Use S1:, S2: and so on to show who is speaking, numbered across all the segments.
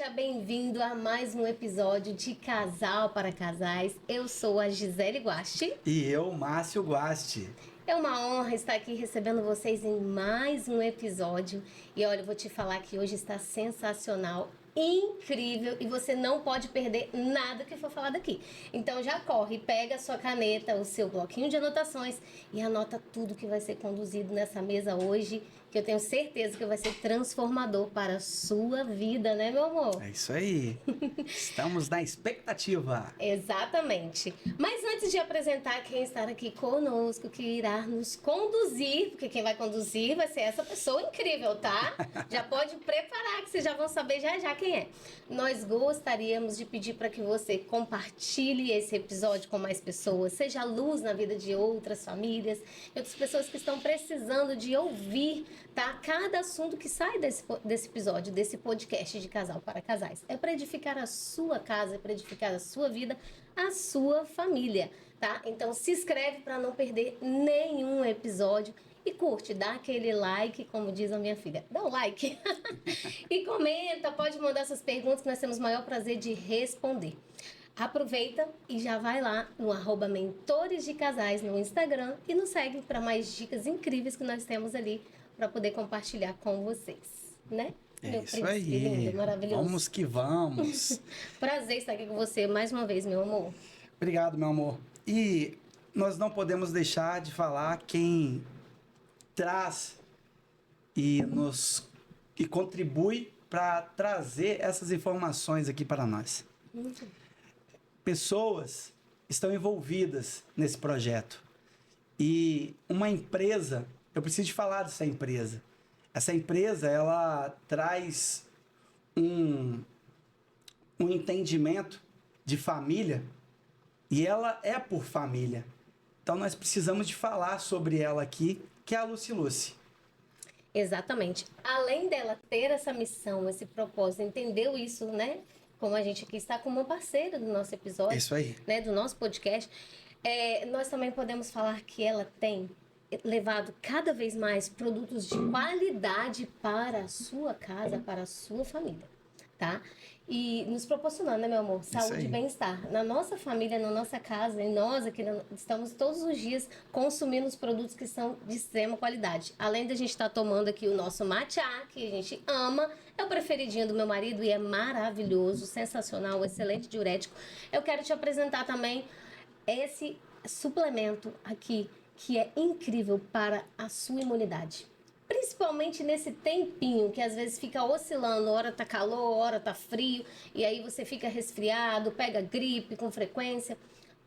S1: Seja bem-vindo a mais um episódio de Casal para Casais. Eu sou a Gisele Guasti.
S2: E eu, Márcio Guasti.
S1: É uma honra estar aqui recebendo vocês em mais um episódio. E olha, eu vou te falar que hoje está sensacional, incrível, e você não pode perder nada que for falado aqui. Então já corre, pega a sua caneta, o seu bloquinho de anotações e anota tudo que vai ser conduzido nessa mesa hoje, que eu tenho certeza que vai ser transformador para a sua vida, né, meu amor?
S2: É isso aí. Estamos na expectativa.
S1: Exatamente. Mas antes de apresentar quem está aqui conosco, que irá nos conduzir, porque quem vai conduzir vai ser essa pessoa incrível, tá? Já pode preparar que vocês já vão saber já quem é. Nós gostaríamos de pedir para que você compartilhe esse episódio com mais pessoas, seja luz na vida de outras famílias, e outras pessoas que estão precisando de ouvir, tá? Cada assunto que sai desse episódio, desse podcast de Casal para Casais. É para edificar a sua casa, é para edificar a sua vida, a sua família, tá? Então se inscreve para não perder nenhum episódio e curte, dá aquele like, como diz a minha filha, dá um like e comenta, pode mandar suas perguntas que nós temos o maior prazer de responder. Aproveita e já vai lá no @mentores de casais no Instagram e nos segue para mais dicas incríveis que nós temos ali para poder compartilhar com vocês, né?
S2: É
S1: Meu
S2: isso
S1: príncipe
S2: aí.
S1: lindo, maravilhoso.
S2: Vamos que vamos.
S1: Prazer estar aqui com você mais uma vez, meu amor.
S2: Obrigado, meu amor. E nós não podemos deixar de falar quem traz e contribui para trazer essas informações aqui para nós. Pessoas estão envolvidas nesse projeto. E uma empresa, eu preciso de falar dessa empresa. Essa empresa, ela traz um entendimento de família e ela é por família. Então nós precisamos de falar sobre ela aqui, que é a Lucy Lucy.
S1: Exatamente. Além dela ter essa missão, esse propósito, entendeu isso, né? Como a gente aqui está como uma parceira do nosso episódio,
S2: Isso aí.
S1: né? Do nosso podcast, nós também podemos falar que ela tem levado cada vez mais produtos de qualidade para a sua casa, para a sua família, tá? E nos proporcionando, né, meu amor? Saúde e bem-estar. Na nossa família, na nossa casa, e nós aqui estamos todos os dias consumindo os produtos que são de extrema qualidade. Além da gente estar tomando aqui o nosso matcha, que a gente ama, é o preferidinho do meu marido e é maravilhoso, sensacional, excelente diurético. Eu quero te apresentar também esse suplemento aqui, que é incrível para a sua imunidade. Principalmente nesse tempinho que às vezes fica oscilando, hora tá calor, hora tá frio, e aí você fica resfriado, pega gripe com frequência.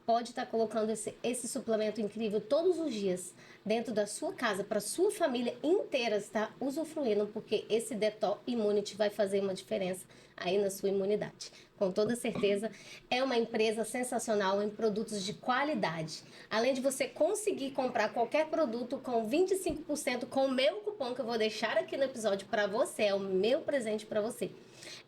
S1: Pode estar colocando esse suplemento incrível todos os dias dentro da sua casa, para sua família inteira estar usufruindo, porque esse Detox Immunity vai fazer uma diferença aí na sua imunidade. Com toda certeza, é uma empresa sensacional em produtos de qualidade. Além de você conseguir comprar qualquer produto com 25% com o meu cupom que eu vou deixar aqui no episódio para você, é o meu presente para você.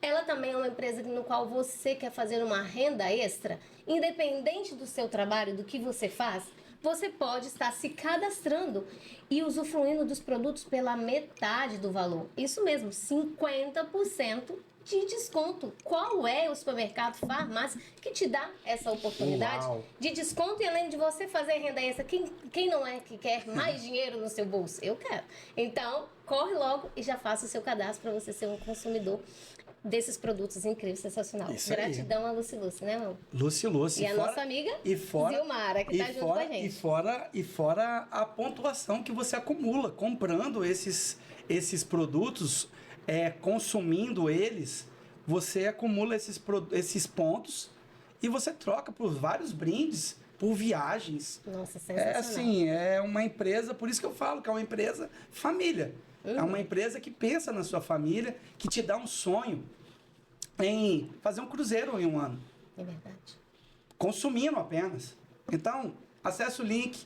S1: Ela também é uma empresa no qual você quer fazer uma renda extra, independente do seu trabalho, do que você faz, você pode estar se cadastrando e usufruindo dos produtos pela metade do valor. Isso mesmo, 50% de desconto. Qual é o supermercado, farmácia que te dá essa oportunidade de desconto? E além de você fazer renda extra, quem não é que quer mais dinheiro no seu bolso? Eu quero. Então, corre logo e já faça o seu cadastro para você ser um consumidor desses produtos incríveis, sensacional.
S2: Isso
S1: Gratidão
S2: aí.
S1: A Lucy Lucy, né, meu?
S2: Lucy Lucy.
S1: E a nossa amiga Zilmara, que tá junto com a gente.
S2: E fora a pontuação que você acumula comprando esses produtos, consumindo eles, você acumula esses pontos e você troca por vários brindes, por viagens.
S1: Nossa, sensacional.
S2: É assim, é uma empresa, por isso que eu falo que é uma empresa família. É uma empresa que pensa na sua família, que te dá um sonho em fazer um cruzeiro em um ano.
S1: É verdade.
S2: Consumindo apenas. Então, acesse o link,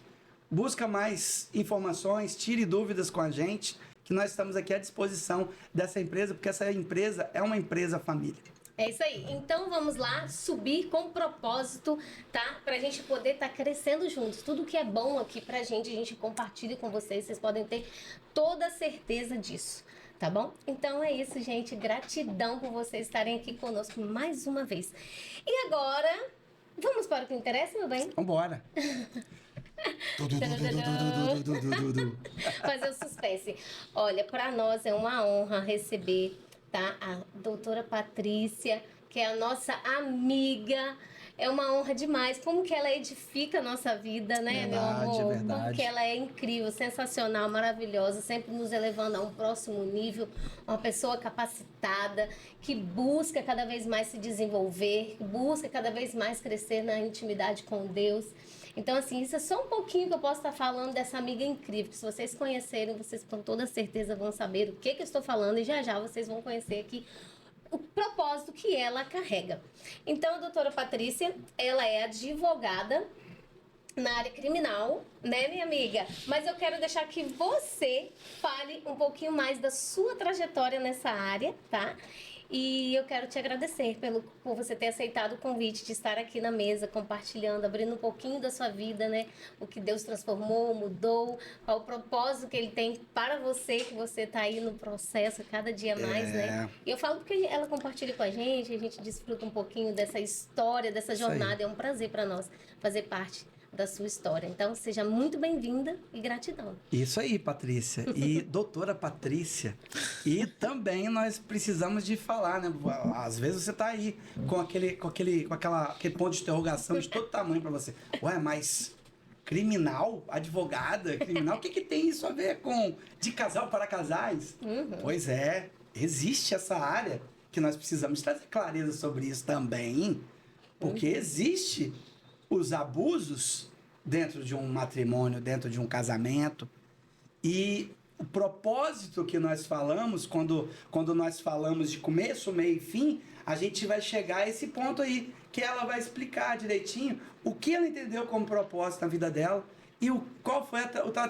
S2: busca mais informações, tire dúvidas com a gente, que nós estamos aqui à disposição dessa empresa, porque essa empresa é uma empresa família.
S1: É isso aí. Então vamos lá subir com propósito, tá? Pra gente poder estar crescendo juntos. Tudo que é bom aqui pra gente, a gente compartilha com vocês. Vocês podem ter toda a certeza disso, Tá bom? Então é isso, gente. Gratidão por vocês estarem aqui conosco mais uma vez. E agora, vamos para o que interessa, meu bem?
S2: Vambora.
S1: Fazer o suspense. Olha, para nós é uma honra receber, tá? A doutora Patrícia, que é a nossa amiga. É uma honra demais. Como que ela edifica a nossa vida, né, meu amor?
S2: Verdade.
S1: Como que ela é incrível, sensacional, maravilhosa, sempre nos elevando a um próximo nível. Uma pessoa capacitada, que busca cada vez mais se desenvolver, que busca cada vez mais crescer na intimidade com Deus. Então, assim, isso é só um pouquinho que eu posso estar falando dessa amiga incrível. Que se vocês conhecerem, vocês com toda certeza vão saber o que eu estou falando e já já vocês vão conhecer aqui o propósito que ela carrega. Então, a doutora Patrícia, ela é advogada na área criminal, né, minha amiga? Mas eu quero deixar que você fale um pouquinho mais da sua trajetória nessa área, tá? E eu quero te agradecer por você ter aceitado o convite de estar aqui na mesa, compartilhando, abrindo um pouquinho da sua vida, né? O que Deus transformou, mudou, qual o propósito que Ele tem para você, que você está aí no processo cada dia mais, né? E eu falo porque ela compartilha com a gente desfruta um pouquinho dessa história, dessa jornada. É um prazer para nós fazer parte da sua história. Então, seja muito bem-vinda e gratidão.
S2: Isso aí, Patrícia. E doutora Patrícia. E também nós precisamos de falar, né? Às vezes você tá aí com aquele ponto de interrogação de todo tamanho para você. Ué, mas criminal, advogada, criminal, o que tem isso a ver com de casal para casais? Pois é, existe essa área que nós precisamos trazer clareza sobre isso também, porque existe os abusos dentro de um matrimônio, dentro de um casamento. E o propósito que nós falamos, quando nós falamos de começo, meio e fim, a gente vai chegar a esse ponto aí, que ela vai explicar direitinho o que ela entendeu como propósito na vida dela e qual foi a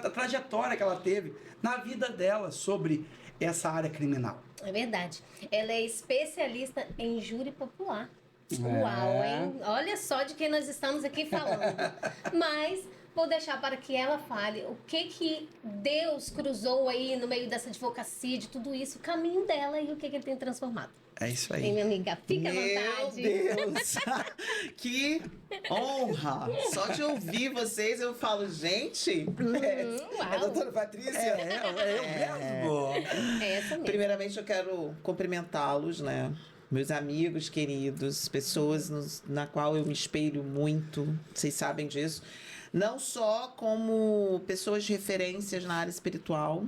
S2: trajetória que ela teve na vida dela sobre essa área criminal.
S1: É verdade. Ela é especialista em júri popular. Uau, hein? Olha só de quem nós estamos aqui falando. Mas vou deixar para que ela fale o que Deus cruzou aí no meio dessa advocacia, de tudo isso, o caminho dela e o que ele tem transformado.
S2: É isso aí.
S1: Bem, minha amiga, fica à vontade.
S3: Meu Deus! Que honra! Só de ouvir vocês eu falo, gente, é a doutora Patrícia?
S2: Eu mesmo.
S1: É essa mesmo.
S3: Primeiramente eu quero cumprimentá-los, né? Meus amigos queridos, pessoas na qual eu me espelho muito, vocês sabem disso. Não só como pessoas de referências na área espiritual,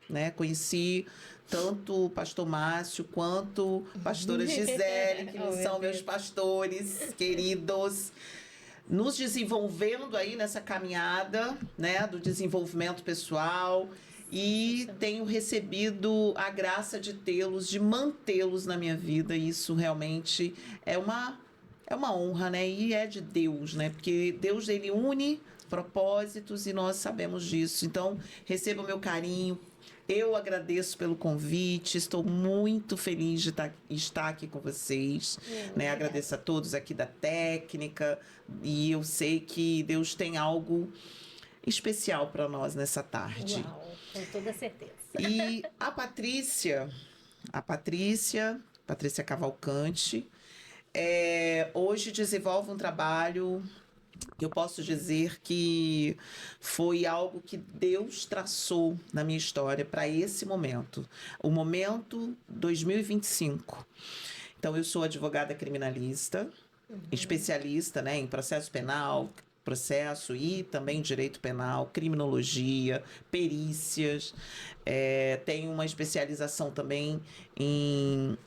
S3: né? Conheci tanto o pastor Márcio quanto a pastora Gisele, que são meus pastores queridos, nos desenvolvendo aí nessa caminhada, né? Do desenvolvimento pessoal. E tenho recebido a graça de tê-los, de mantê-los na minha vida. E isso realmente é uma honra, né? E é de Deus, né? Porque Deus, ele une propósitos e nós sabemos disso. Então, receba o meu carinho. Eu agradeço pelo convite. Estou muito feliz de estar aqui com vocês. Né? Agradeço a todos aqui da técnica. E eu sei que Deus tem algo especial para nós nessa tarde.
S1: Uau, com toda certeza.
S3: E a Patrícia Cavalcante, hoje desenvolve um trabalho que eu posso dizer que foi algo que Deus traçou na minha história para esse momento. O momento 2025. Então, eu sou advogada criminalista, especialista, né, em processo penal, processo e também direito penal, criminologia, perícias. Tenho uma especialização também em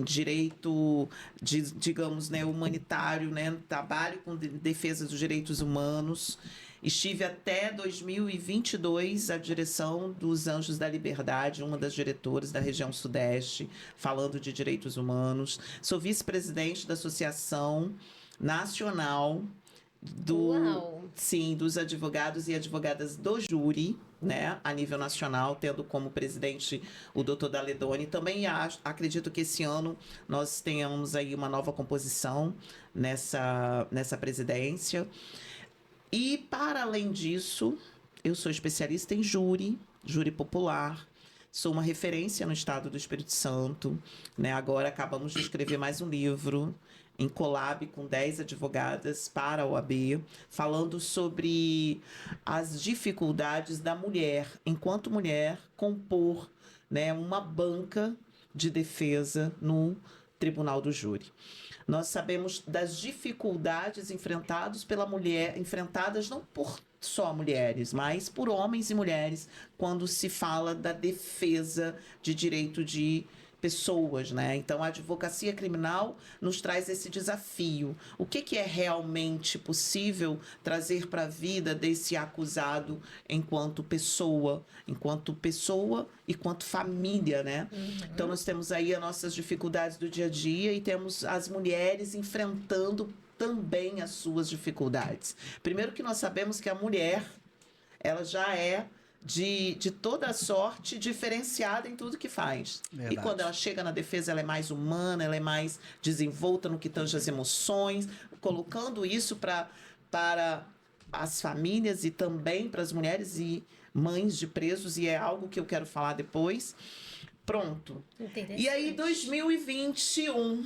S3: direito, digamos, né, humanitário, né, trabalho com defesa dos direitos humanos. Estive até 2022 à direção dos Anjos da Liberdade, uma das diretoras da região Sudeste, falando de direitos humanos. Sou vice-presidente da Associação Nacional dos advogados e advogadas do júri, né, a nível nacional, tendo como presidente o Dr. Daledoni. Também acredito que esse ano nós tenhamos aí uma nova composição nessa presidência. E, para além disso, eu sou especialista em júri popular. sou uma referência no estado do Espírito Santo, né? Agora acabamos de escrever mais um livro em collab com 10 advogadas para a OAB, falando sobre as dificuldades da mulher, enquanto mulher, compor, né, uma banca de defesa no Tribunal do Júri. Nós sabemos das dificuldades enfrentadas pela mulher, enfrentadas não por só mulheres, mas por homens e mulheres, quando se fala da defesa de direito de pessoas, né? Então, a advocacia criminal nos traz esse desafio. O que é realmente possível trazer para a vida desse acusado enquanto pessoa e quanto família, né? Então, nós temos aí as nossas dificuldades do dia a dia e temos as mulheres enfrentando também as suas dificuldades. Primeiro que nós sabemos que a mulher, ela já é de toda sorte diferenciada em tudo que faz.
S2: Verdade.
S3: E quando ela chega na defesa, ela é mais humana, ela é mais desenvolta no que tange as emoções, colocando isso para as famílias e também para as mulheres e mães de presos, e é algo que eu quero falar depois. Pronto. E aí, 2021,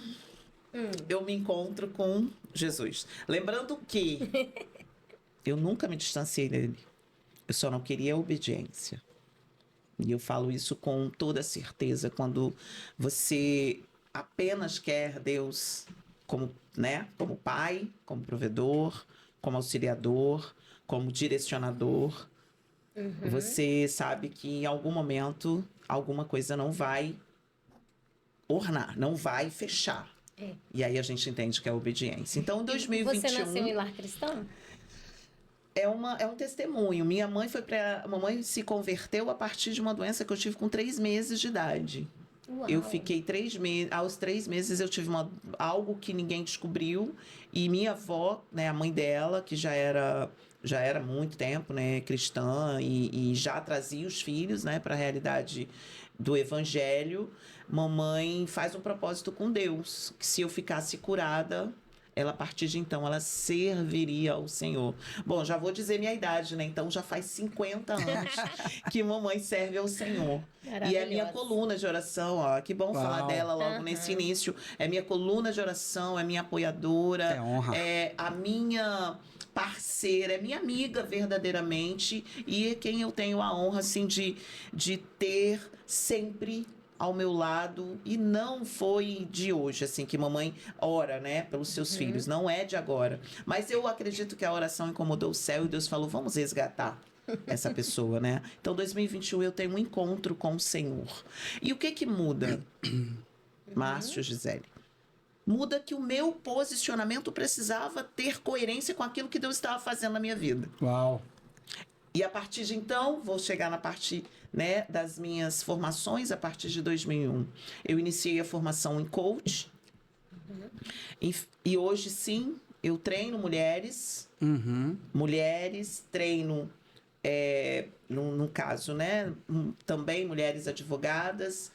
S3: eu me encontro com Jesus. Lembrando que eu nunca me distanciei dele. Eu só não queria obediência. E eu falo isso com toda certeza. Quando você apenas quer Deus como, né, como pai, como provedor, como auxiliador, como direcionador, você sabe que em algum momento alguma coisa não vai ornar, não vai fechar. E aí a gente entende que é obediência. Então, em 2021...
S1: Você nasceu em lar cristão?
S3: É um testemunho. Minha mãe mamãe se converteu a partir de uma doença que eu tive com 3 meses de idade.
S1: Uau.
S3: Eu fiquei 3 meses. Aos 3 meses eu tive algo que ninguém descobriu. E minha avó, né, a mãe dela, que já era há muito tempo, né, cristã e já trazia os filhos, né, para a realidade do evangelho, mamãe faz um propósito com Deus, que se eu ficasse curada, ela, a partir de então, ela serviria ao Senhor. Bom, já vou dizer minha idade, né? Então, já faz 50 anos que mamãe serve ao Senhor. E é minha coluna de oração, ó. Que bom falar dela logo nesse início. É minha coluna de oração, é minha apoiadora.
S2: É honra.
S3: É a minha parceira, é minha amiga verdadeiramente. E é quem eu tenho a honra, assim, de ter sempre ao meu lado, e não foi de hoje, assim, que mamãe ora, né, pelos seus filhos, não é de agora. Mas eu acredito que a oração incomodou o céu e Deus falou, vamos resgatar essa pessoa, né? Então, 2021 eu tenho um encontro com o Senhor. E o que muda, Márcio, Gisele? Muda que o meu posicionamento precisava ter coerência com aquilo que Deus estava fazendo na minha vida.
S2: Uau!
S3: E a partir de então, vou chegar na parte, né, das minhas formações, a partir de 2001. Eu iniciei a formação em coach. E hoje, sim, eu treino mulheres. Mulheres, treino, no caso, né, também mulheres advogadas,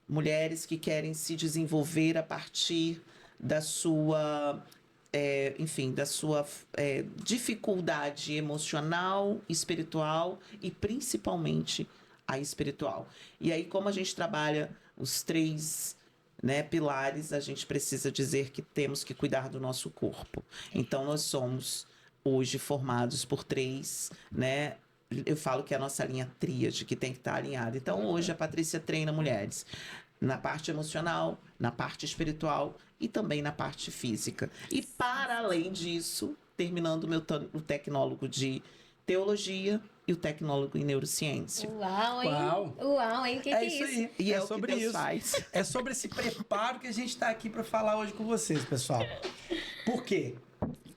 S3: mulheres que querem se desenvolver a partir da sua... da sua dificuldade emocional, espiritual e principalmente a espiritual. E aí, como a gente trabalha os 3, né, pilares, a gente precisa dizer que temos que cuidar do nosso corpo. Então, nós somos hoje formados por 3, né? Eu falo que é a nossa linha tríade, que tem que estar alinhada. Então, hoje a Patrícia treina mulheres na parte emocional, na parte espiritual e também na parte física. E para além disso, terminando o tecnólogo de teologia e o tecnólogo em neurociência.
S1: Uau, hein? Uau, hein? Que é isso?
S2: Aí.
S3: E é
S2: sobre
S3: o que Deus
S2: isso.
S3: faz.
S2: É sobre esse preparo que a gente está aqui para falar hoje com vocês, pessoal. Por quê?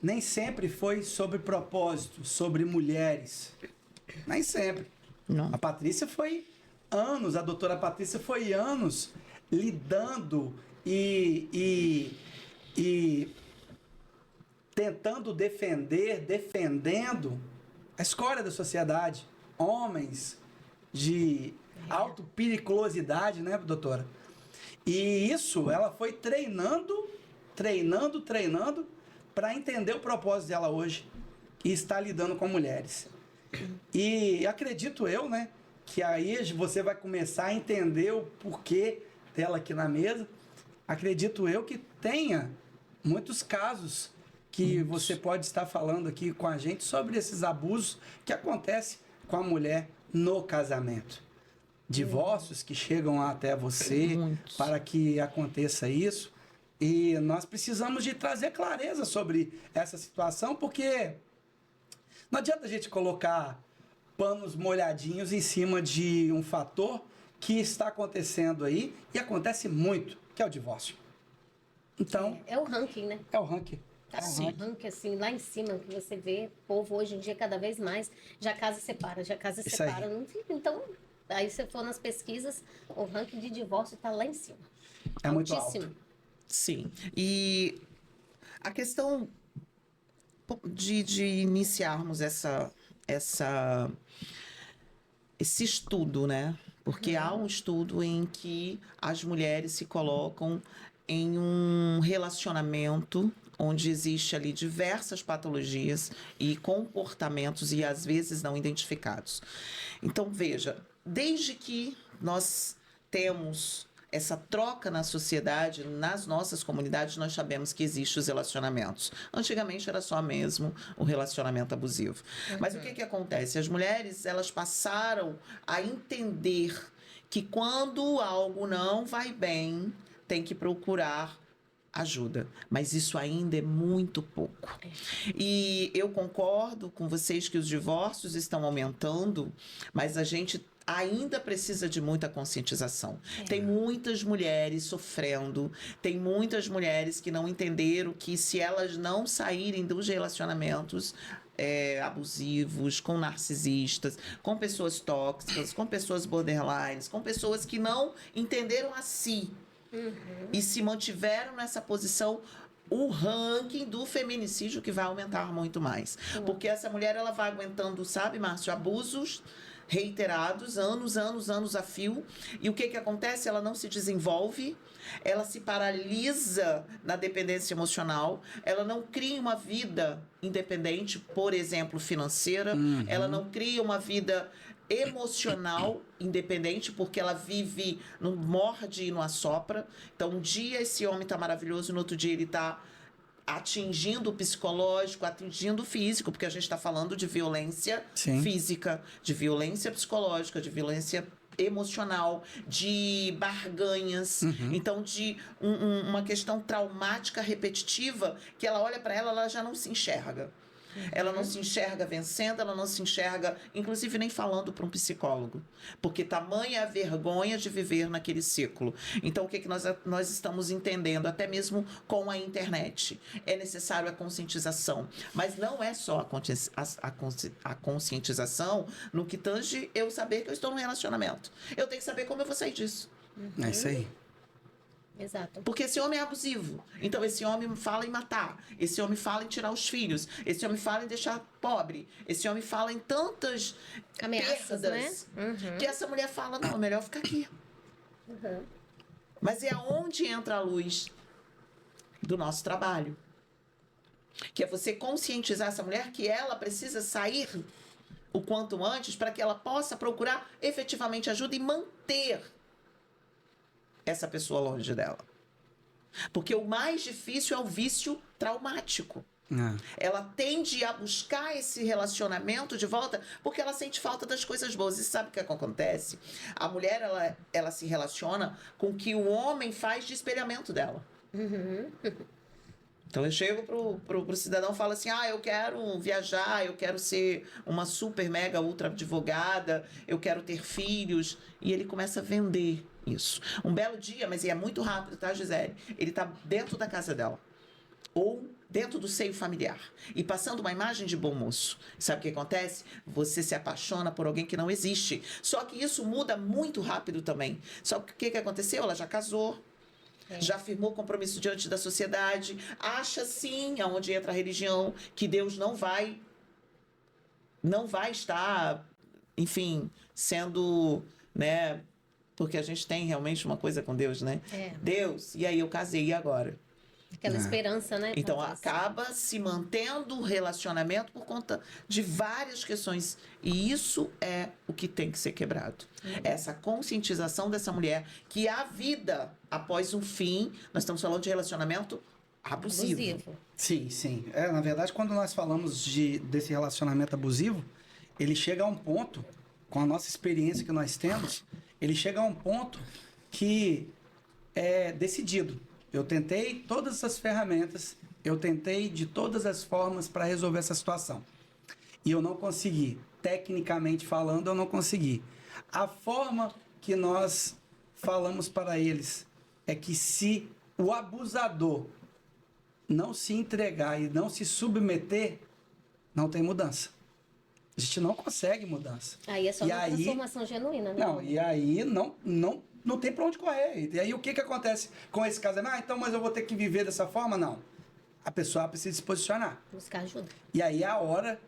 S2: Nem sempre foi sobre propósito, sobre mulheres. Nem sempre.
S3: Não.
S2: A Patrícia foi anos, a doutora Patrícia foi anos lidando e tentando defendendo a escória da sociedade, homens de alta periculosidade, né, doutora? E isso ela foi treinando para entender o propósito dela hoje e estar lidando com mulheres. E acredito eu, né, que aí você vai começar a entender o porquê dela aqui na mesa. Acredito eu que tenha muitos casos que você pode estar falando aqui com a gente sobre esses abusos que acontecem com a mulher no casamento. Divórcios que chegam até você para que aconteça isso. E nós precisamos de trazer clareza sobre essa situação, porque não adianta a gente colocar panos molhadinhos em cima de um fator que está acontecendo aí e acontece muito, que é o divórcio. Então,
S1: É o ranking, né?
S2: é o ranking.
S1: Tá assim, ranking, assim, lá em cima, que você vê, o povo hoje em dia, cada vez mais, já casa separa, já casa
S2: Isso
S1: separa.
S2: aí.
S1: Não fica, então, aí você for nas pesquisas, o ranking de divórcio tá lá em cima.
S2: É muito
S1: Altíssimo.
S2: alto.
S3: Sim. E a questão de iniciarmos esse estudo, né? Porque há um estudo em que as mulheres se colocam em um relacionamento onde existe ali diversas patologias e comportamentos e às vezes não identificados. Então, veja, desde que nós temos essa troca na sociedade, nas nossas comunidades, nós sabemos que existem os relacionamentos. Antigamente era só mesmo o relacionamento abusivo. Mas o que acontece? As mulheres, elas passaram a entender que quando algo não vai bem, tem que procurar ajuda, mas isso ainda é muito pouco. E eu concordo com vocês que os divórcios estão aumentando, mas a gente ainda precisa de muita conscientização. Tem muitas mulheres sofrendo, tem muitas mulheres que não entenderam que se elas não saírem dos relacionamentos abusivos, com narcisistas, com pessoas tóxicas, com pessoas borderlines, com pessoas que não entenderam a si, e se mantiveram nessa posição, o ranking do feminicídio que vai aumentar muito mais. Porque essa mulher, ela vai aguentando, sabe, Márcio, abusos reiterados, anos a fio. E o que acontece? Ela não se desenvolve, ela se paralisa na dependência emocional, ela não cria uma vida independente, por exemplo, financeira, ela não cria uma vida emocional independente, porque ela vive no morde e no assopra. Então, um dia esse homem tá maravilhoso, no outro dia ele tá atingindo o psicológico, atingindo o físico, porque a gente está falando de violência física, de violência psicológica, de violência emocional, de barganhas, então de uma questão traumática repetitiva, que ela olha para ela já não se enxerga. Ela não se enxerga vencendo, ela não se enxerga, inclusive, nem falando para um psicólogo. Porque tamanha a vergonha de viver naquele ciclo. Então, o que nós estamos entendendo, até mesmo com a internet? É necessário a conscientização. Mas não é só a conscientização no que tange eu saber que eu estou num relacionamento. Eu tenho que saber como eu vou sair disso.
S2: É isso aí.
S1: Exato.
S3: Porque esse homem é abusivo. Então, esse homem fala em matar. Esse homem fala em tirar os filhos. Esse homem fala em deixar pobre. Esse homem fala em tantas
S1: Ameaças,
S3: perdas,
S1: né?
S3: que essa mulher fala, não, é melhor ficar aqui. Mas é onde entra a luz do nosso trabalho. Que é você conscientizar essa mulher que ela precisa sair o quanto antes para que ela possa procurar efetivamente ajuda e manter essa pessoa longe dela. Porque o mais difícil é o vício traumático. Ela tende a buscar esse relacionamento de volta porque ela sente falta das coisas boas. E sabe o que acontece? A mulher, ela se relaciona com o que o homem faz de espelhamento dela. Então eu chego pro cidadão e falo assim, eu quero viajar, eu quero ser uma super mega ultra advogada, eu quero ter filhos, e ele começa a vender isso. Um belo dia, mas é muito rápido, tá, Gisele? Ele tá dentro da casa dela, ou dentro do seio familiar, e passando uma imagem de bom moço. Sabe o que acontece? Você se apaixona por alguém que não existe. Só que isso muda muito rápido também. Só que o que aconteceu? Ela já casou, já firmou compromisso diante da sociedade, acha sim, aonde entra a religião, que Deus não vai estar, enfim, sendo, né, porque a gente tem realmente uma coisa com Deus, né? Deus, e aí eu casei, e agora?
S1: Aquela esperança, né?
S3: Então
S1: Patrícia?
S3: acaba se mantendo o relacionamento por conta de várias questões. E isso é o que tem que ser quebrado. Essa conscientização dessa mulher que a vida após um fim, nós estamos falando de relacionamento abusivo.
S2: Sim, sim. Na verdade, quando nós falamos desse relacionamento abusivo, ele chega a um ponto, com a nossa experiência que nós temos, ele chega a um ponto que é decidido. Eu tentei todas as ferramentas, eu tentei de todas as formas para resolver essa situação. E eu não consegui. Tecnicamente falando, eu não consegui. A forma que nós falamos para eles é que se o abusador não se entregar e não se submeter, não tem mudança. A gente não consegue mudança.
S1: Aí é só uma transformação genuína, né?
S2: Não, e aí não tem para onde correr. E aí o que acontece com esse casamento? Então, mas eu vou ter que viver dessa forma? Não. A pessoa precisa se posicionar.
S1: Buscar ajuda.
S2: E aí é a hora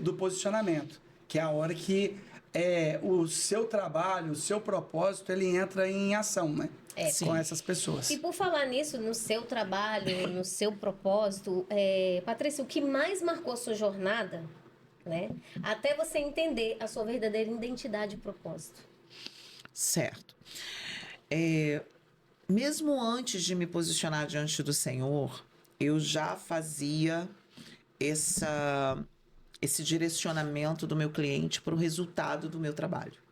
S2: do posicionamento, que é a hora que o seu trabalho, o seu propósito, ele entra em ação, né? Com essas pessoas.
S1: E por falar nisso, no seu trabalho, no seu propósito, Patrícia, o que mais marcou a sua jornada, né? Até você entender a sua verdadeira identidade e propósito.
S3: Certo. Mesmo antes de me posicionar diante do Senhor, eu já fazia esse direcionamento do meu cliente para o resultado do meu trabalho.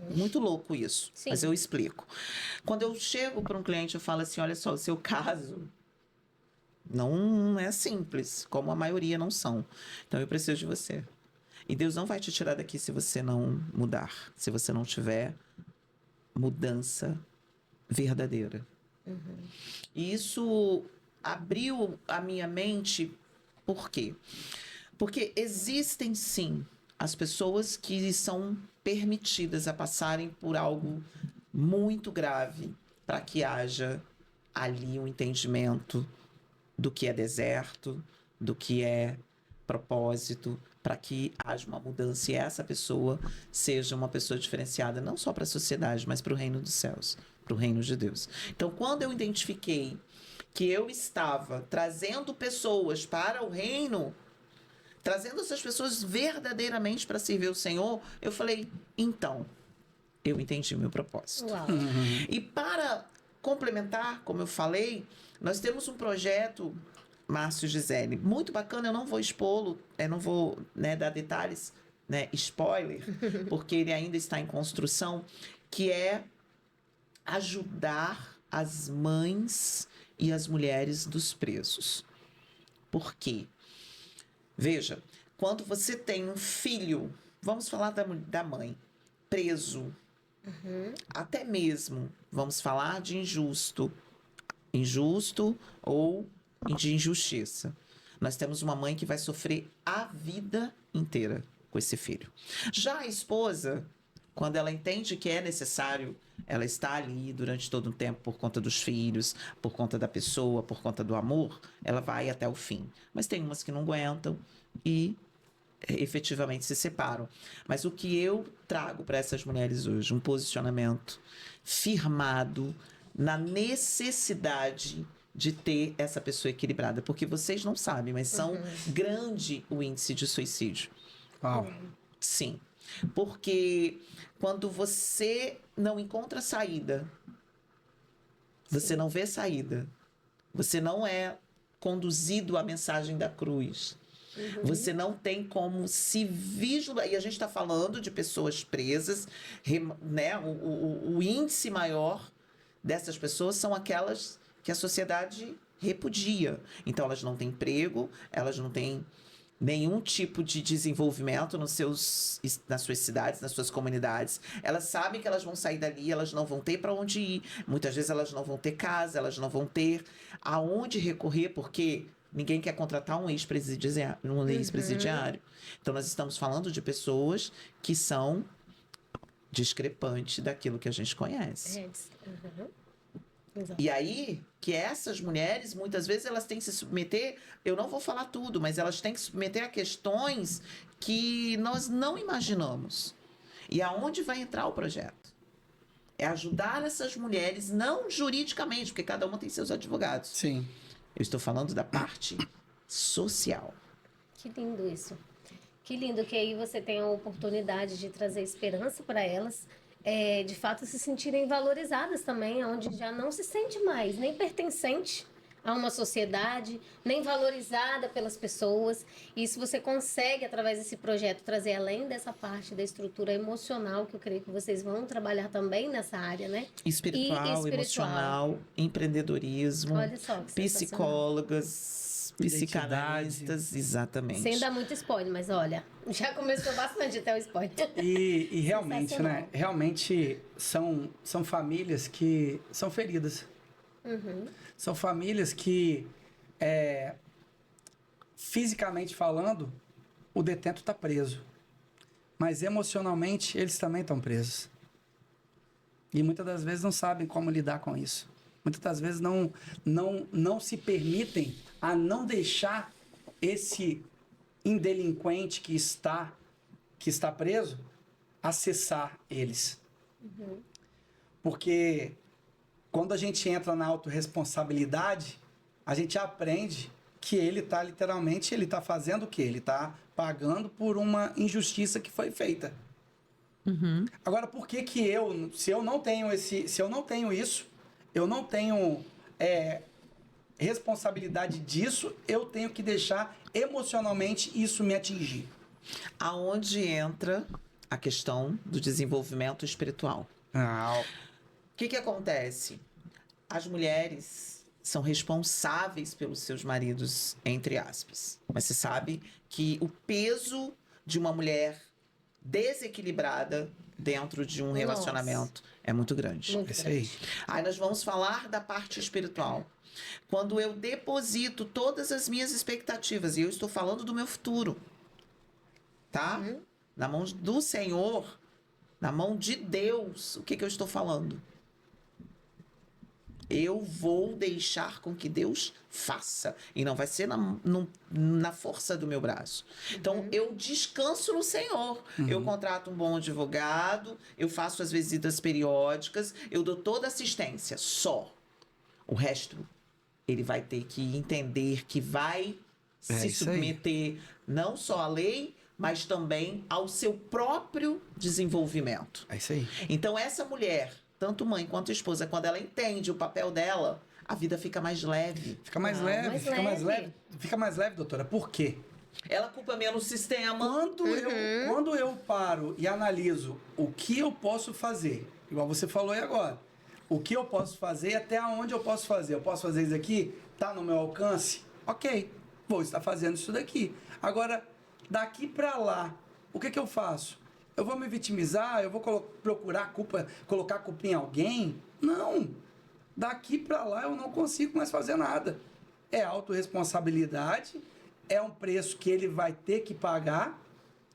S3: Muito louco isso,
S1: Sim.
S3: Mas eu explico. Quando eu chego para um cliente, eu falo assim, olha só, o seu caso não é simples, como a maioria não são. Então, eu preciso de você. E Deus não vai te tirar daqui se você não mudar, se você não tiver mudança verdadeira. E isso abriu a minha mente, por quê? Porque existem, sim, as pessoas que são permitidas a passarem por algo muito grave para que haja ali um entendimento do que é deserto, do que é propósito, para que haja uma mudança e essa pessoa seja uma pessoa diferenciada não só para a sociedade, mas para o reino dos céus, para o reino de Deus. Então, quando eu identifiquei que eu estava trazendo pessoas para o reino, trazendo essas pessoas verdadeiramente para servir o Senhor, eu falei, então, eu entendi o meu propósito.
S1: Uau.
S3: E para complementar, como eu falei, nós temos um projeto, Márcio e Gisele, muito bacana, eu não vou expô-lo, não vou dar detalhes, spoiler, porque ele ainda está em construção, que é ajudar as mães e as mulheres dos presos. Por quê? Veja, quando você tem um filho, vamos falar da mãe, preso, até mesmo, vamos falar de injusto ou de injustiça. Nós temos uma mãe que vai sofrer a vida inteira com esse filho. Já a esposa, quando ela entende que é necessário, ela está ali durante todo o tempo por conta dos filhos, por conta da pessoa, por conta do amor, ela vai até o fim. Mas tem umas que não aguentam e efetivamente se separam. Mas o que eu trago para essas mulheres hoje? Um posicionamento firmado na necessidade de ter essa pessoa equilibrada. Porque vocês não sabem, mas são grande o índice de suicídio.
S2: Uau.
S3: Sim. Porque quando você não encontra saída, você não vê saída, você não é conduzido à mensagem da cruz, você não tem como se vislumbrar. E a gente está falando de pessoas presas, o índice maior dessas pessoas são aquelas que a sociedade repudia. Então, elas não têm emprego, elas não têm nenhum tipo de desenvolvimento nas suas cidades, nas suas comunidades. Elas sabem que elas vão sair dali, elas não vão ter para onde ir. Muitas vezes elas não vão ter casa, elas não vão ter aonde recorrer, porque ninguém quer contratar um ex-presidiário. Então, nós estamos falando de pessoas que são discrepantes daquilo que a gente conhece. E aí, que essas mulheres, muitas vezes, elas têm que se submeter, eu não vou falar tudo, mas elas têm que se submeter a questões que nós não imaginamos. E aonde vai entrar o projeto? É ajudar essas mulheres, não juridicamente, porque cada uma tem seus advogados.
S2: Sim.
S3: Eu estou falando da parte social.
S1: Que lindo isso. Que lindo que aí você tem a oportunidade de trazer esperança para elas, de fato se sentirem valorizadas também, onde já não se sente mais nem pertencente a uma sociedade, nem valorizada pelas pessoas. Isso você consegue, através desse projeto, trazer além dessa parte da estrutura emocional, que eu creio que vocês vão trabalhar também nessa área, né?
S3: Espiritual, emocional, empreendedorismo,
S1: Olha só, que sensacional.
S3: psicólogas, psicanalistas, exatamente.
S1: Sem dar muito spoiler, mas olha, já começou bastante até o spoiler.
S2: E realmente,
S1: Sensacional.
S2: né? Realmente são famílias que são feridas.
S1: Uhum.
S2: São famílias que, fisicamente falando, o detento está preso. Mas emocionalmente, eles também estão presos. E muitas das vezes não sabem como lidar com isso. Muitas das vezes não se permitem a não deixar esse indelinquente que está preso acessar eles.
S1: Uhum.
S2: Porque quando a gente entra na autorresponsabilidade, a gente aprende que ele está literalmente, ele está fazendo o quê? Ele está pagando por uma injustiça que foi feita.
S3: Uhum.
S2: Agora, por que se eu não tenho isso, eu não tenho responsabilidade disso, eu tenho que deixar emocionalmente isso me atingir?
S3: Aonde entra a questão do desenvolvimento espiritual. O que acontece? As mulheres são responsáveis pelos seus maridos, entre aspas. Mas você sabe que o peso de uma mulher desequilibrada dentro de um relacionamento é muito grande.
S1: Muito
S2: Isso aí.
S3: Aí nós vamos falar da parte espiritual. Quando eu deposito todas as minhas expectativas, e eu estou falando do meu futuro, tá?
S1: Uhum.
S3: Na mão do Senhor, na mão de Deus, o que eu estou falando? Eu vou deixar com que Deus faça. E não vai ser na força do meu braço. Então, eu descanso no Senhor. Eu contrato um bom advogado, eu faço as visitas periódicas, eu dou toda assistência. Só. O resto, ele vai ter que entender que vai se
S2: isso aí.
S3: submeter não só à lei, mas também ao seu próprio desenvolvimento.
S2: É isso aí.
S3: Então, essa mulher, tanto mãe quanto esposa, quando ela entende o papel dela, a vida fica mais leve.
S2: Fica mais leve, fica mais leve, doutora. Por quê?
S3: Ela culpa menos o sistema.
S2: Quando eu paro e analiso o que eu posso fazer, igual você falou aí agora, o que eu posso fazer e até onde eu posso fazer. Eu posso fazer isso aqui? Tá no meu alcance? Ok, vou estar fazendo isso daqui. Agora, daqui para lá, o que eu faço? Eu vou me vitimizar? Eu vou procurar colocar a culpa em alguém? Não. Daqui para lá eu não consigo mais fazer nada. É autorresponsabilidade, é um preço que ele vai ter que pagar.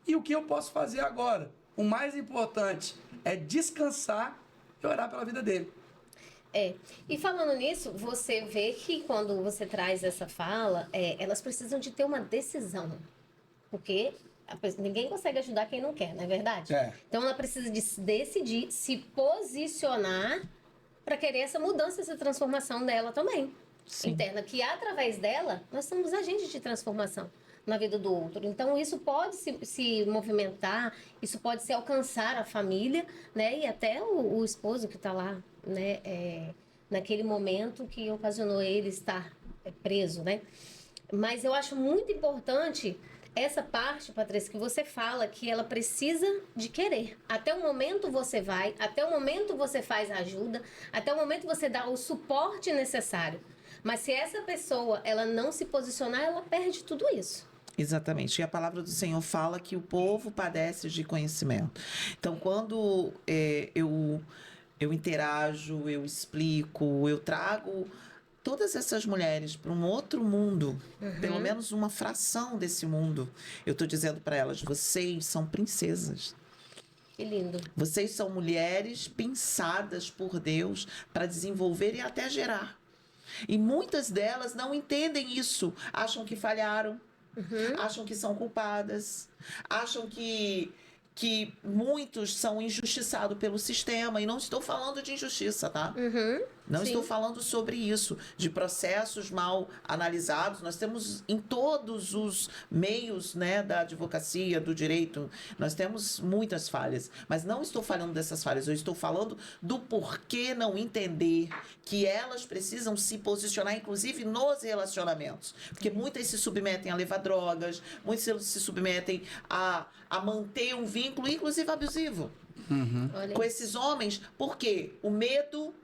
S2: E o que eu posso fazer agora? O mais importante é descansar e orar pela vida dele.
S1: E falando nisso, você vê que quando você traz essa fala, elas precisam de ter uma decisão. Porque ninguém consegue ajudar quem não quer, não é verdade? Então ela precisa de se decidir, se posicionar para querer essa mudança, essa transformação dela também.
S3: Sim.
S1: Interna, que através dela, nós somos agentes de transformação na vida do outro. Então, isso pode se movimentar, isso pode se alcançar a família, né? E até o esposo que está lá, né? Naquele momento que ocasionou ele estar preso, né? Mas eu acho muito importante essa parte, Patrícia, que você fala que ela precisa de querer. Até o momento você vai, até o momento você faz a ajuda, até o momento você dá o suporte necessário. Mas se essa pessoa, ela não se posicionar, ela perde tudo isso.
S3: Exatamente. E a palavra do Senhor fala que o povo padece de conhecimento. Então, quando eu interajo, eu explico, eu trago todas essas mulheres para um outro mundo, pelo menos uma fração desse mundo, eu estou dizendo para elas, vocês são princesas.
S1: Que lindo.
S3: Vocês são mulheres pensadas por Deus para desenvolver e até gerar. E muitas delas não entendem isso, acham que falharam, acham que são culpadas, acham que que muitos são injustiçados pelo sistema. E não estou falando de injustiça, tá? Não
S1: sim.
S3: estou falando sobre isso, de processos mal analisados. Nós temos em todos os meios, né, da advocacia, do direito, nós temos muitas falhas. Mas não estou falando dessas falhas, eu estou falando do porquê não entender que elas precisam se posicionar, inclusive nos relacionamentos. Porque muitas se submetem a levar drogas, muitas se submetem a manter um vínculo, inclusive abusivo,
S1: Olha
S3: com
S1: aí.
S3: esses homens. Por quê? O medo,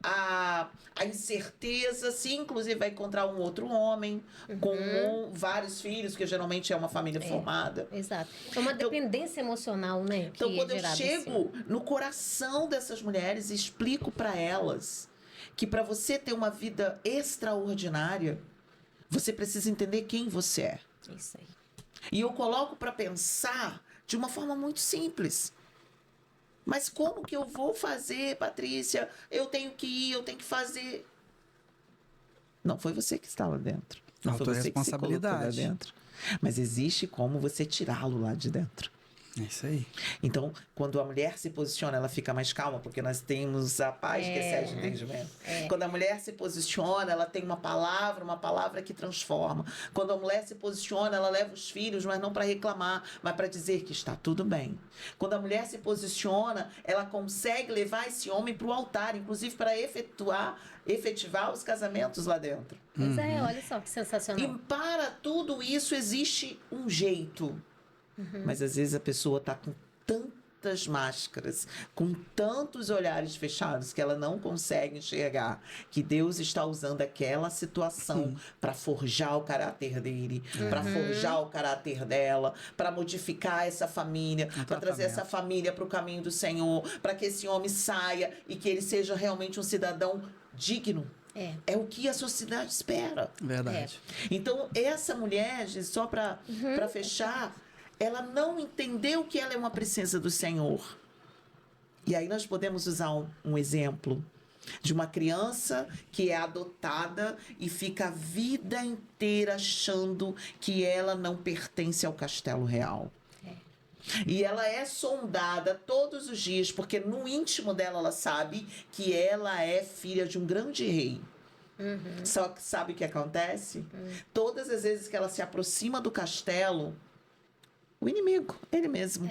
S3: a incerteza, se inclusive vai encontrar um outro homem com vários filhos, que geralmente é uma família formada.
S1: Exato. É uma dependência emocional, né?
S3: Então,
S1: que
S3: quando
S1: é
S3: eu
S1: gerada
S3: chego
S1: assim.
S3: no coração dessas mulheres e explico para elas que para você ter uma vida extraordinária, você precisa entender quem você é.
S1: Isso aí.
S3: E eu coloco para pensar de uma forma muito simples. Mas como que eu vou fazer, Patrícia? Eu tenho que ir, eu tenho que fazer. Não foi você que está lá dentro. Não foi você que se colocou lá
S2: Autorresponsabilidade.
S3: dentro. Mas existe como você tirá-lo lá de dentro.
S2: É isso aí.
S3: Então, quando a mulher se posiciona, ela fica mais calma, porque nós temos a paz que excede o entendimento. Quando a mulher se posiciona, ela tem uma palavra que transforma. Quando a mulher se posiciona, ela leva os filhos, mas não para reclamar, mas para dizer que está tudo bem. Quando a mulher se posiciona, ela consegue levar esse homem para o altar, inclusive para efetivar os casamentos lá dentro.
S1: Pois é, olha só que sensacional.
S3: E para tudo isso existe um jeito. Mas às vezes a pessoa está com tantas máscaras, com tantos olhares fechados, que ela não consegue enxergar que Deus está usando aquela situação para forjar o caráter dele, para forjar o caráter dela, para modificar essa família, para trazer essa família para o caminho do Senhor, para que esse homem saia e que ele seja realmente um cidadão digno. É o que a sociedade espera.
S2: Verdade.
S3: Então, essa mulher, só para fechar, ela não entendeu que ela é uma princesa do Senhor. E aí nós podemos usar um exemplo de uma criança que é adotada e fica a vida inteira achando que ela não pertence ao castelo real. E ela é sondada todos os dias, porque no íntimo dela ela sabe que ela é filha de um grande rei. Só que sabe o que acontece? Todas as vezes que ela se aproxima do castelo, o inimigo, ele mesmo,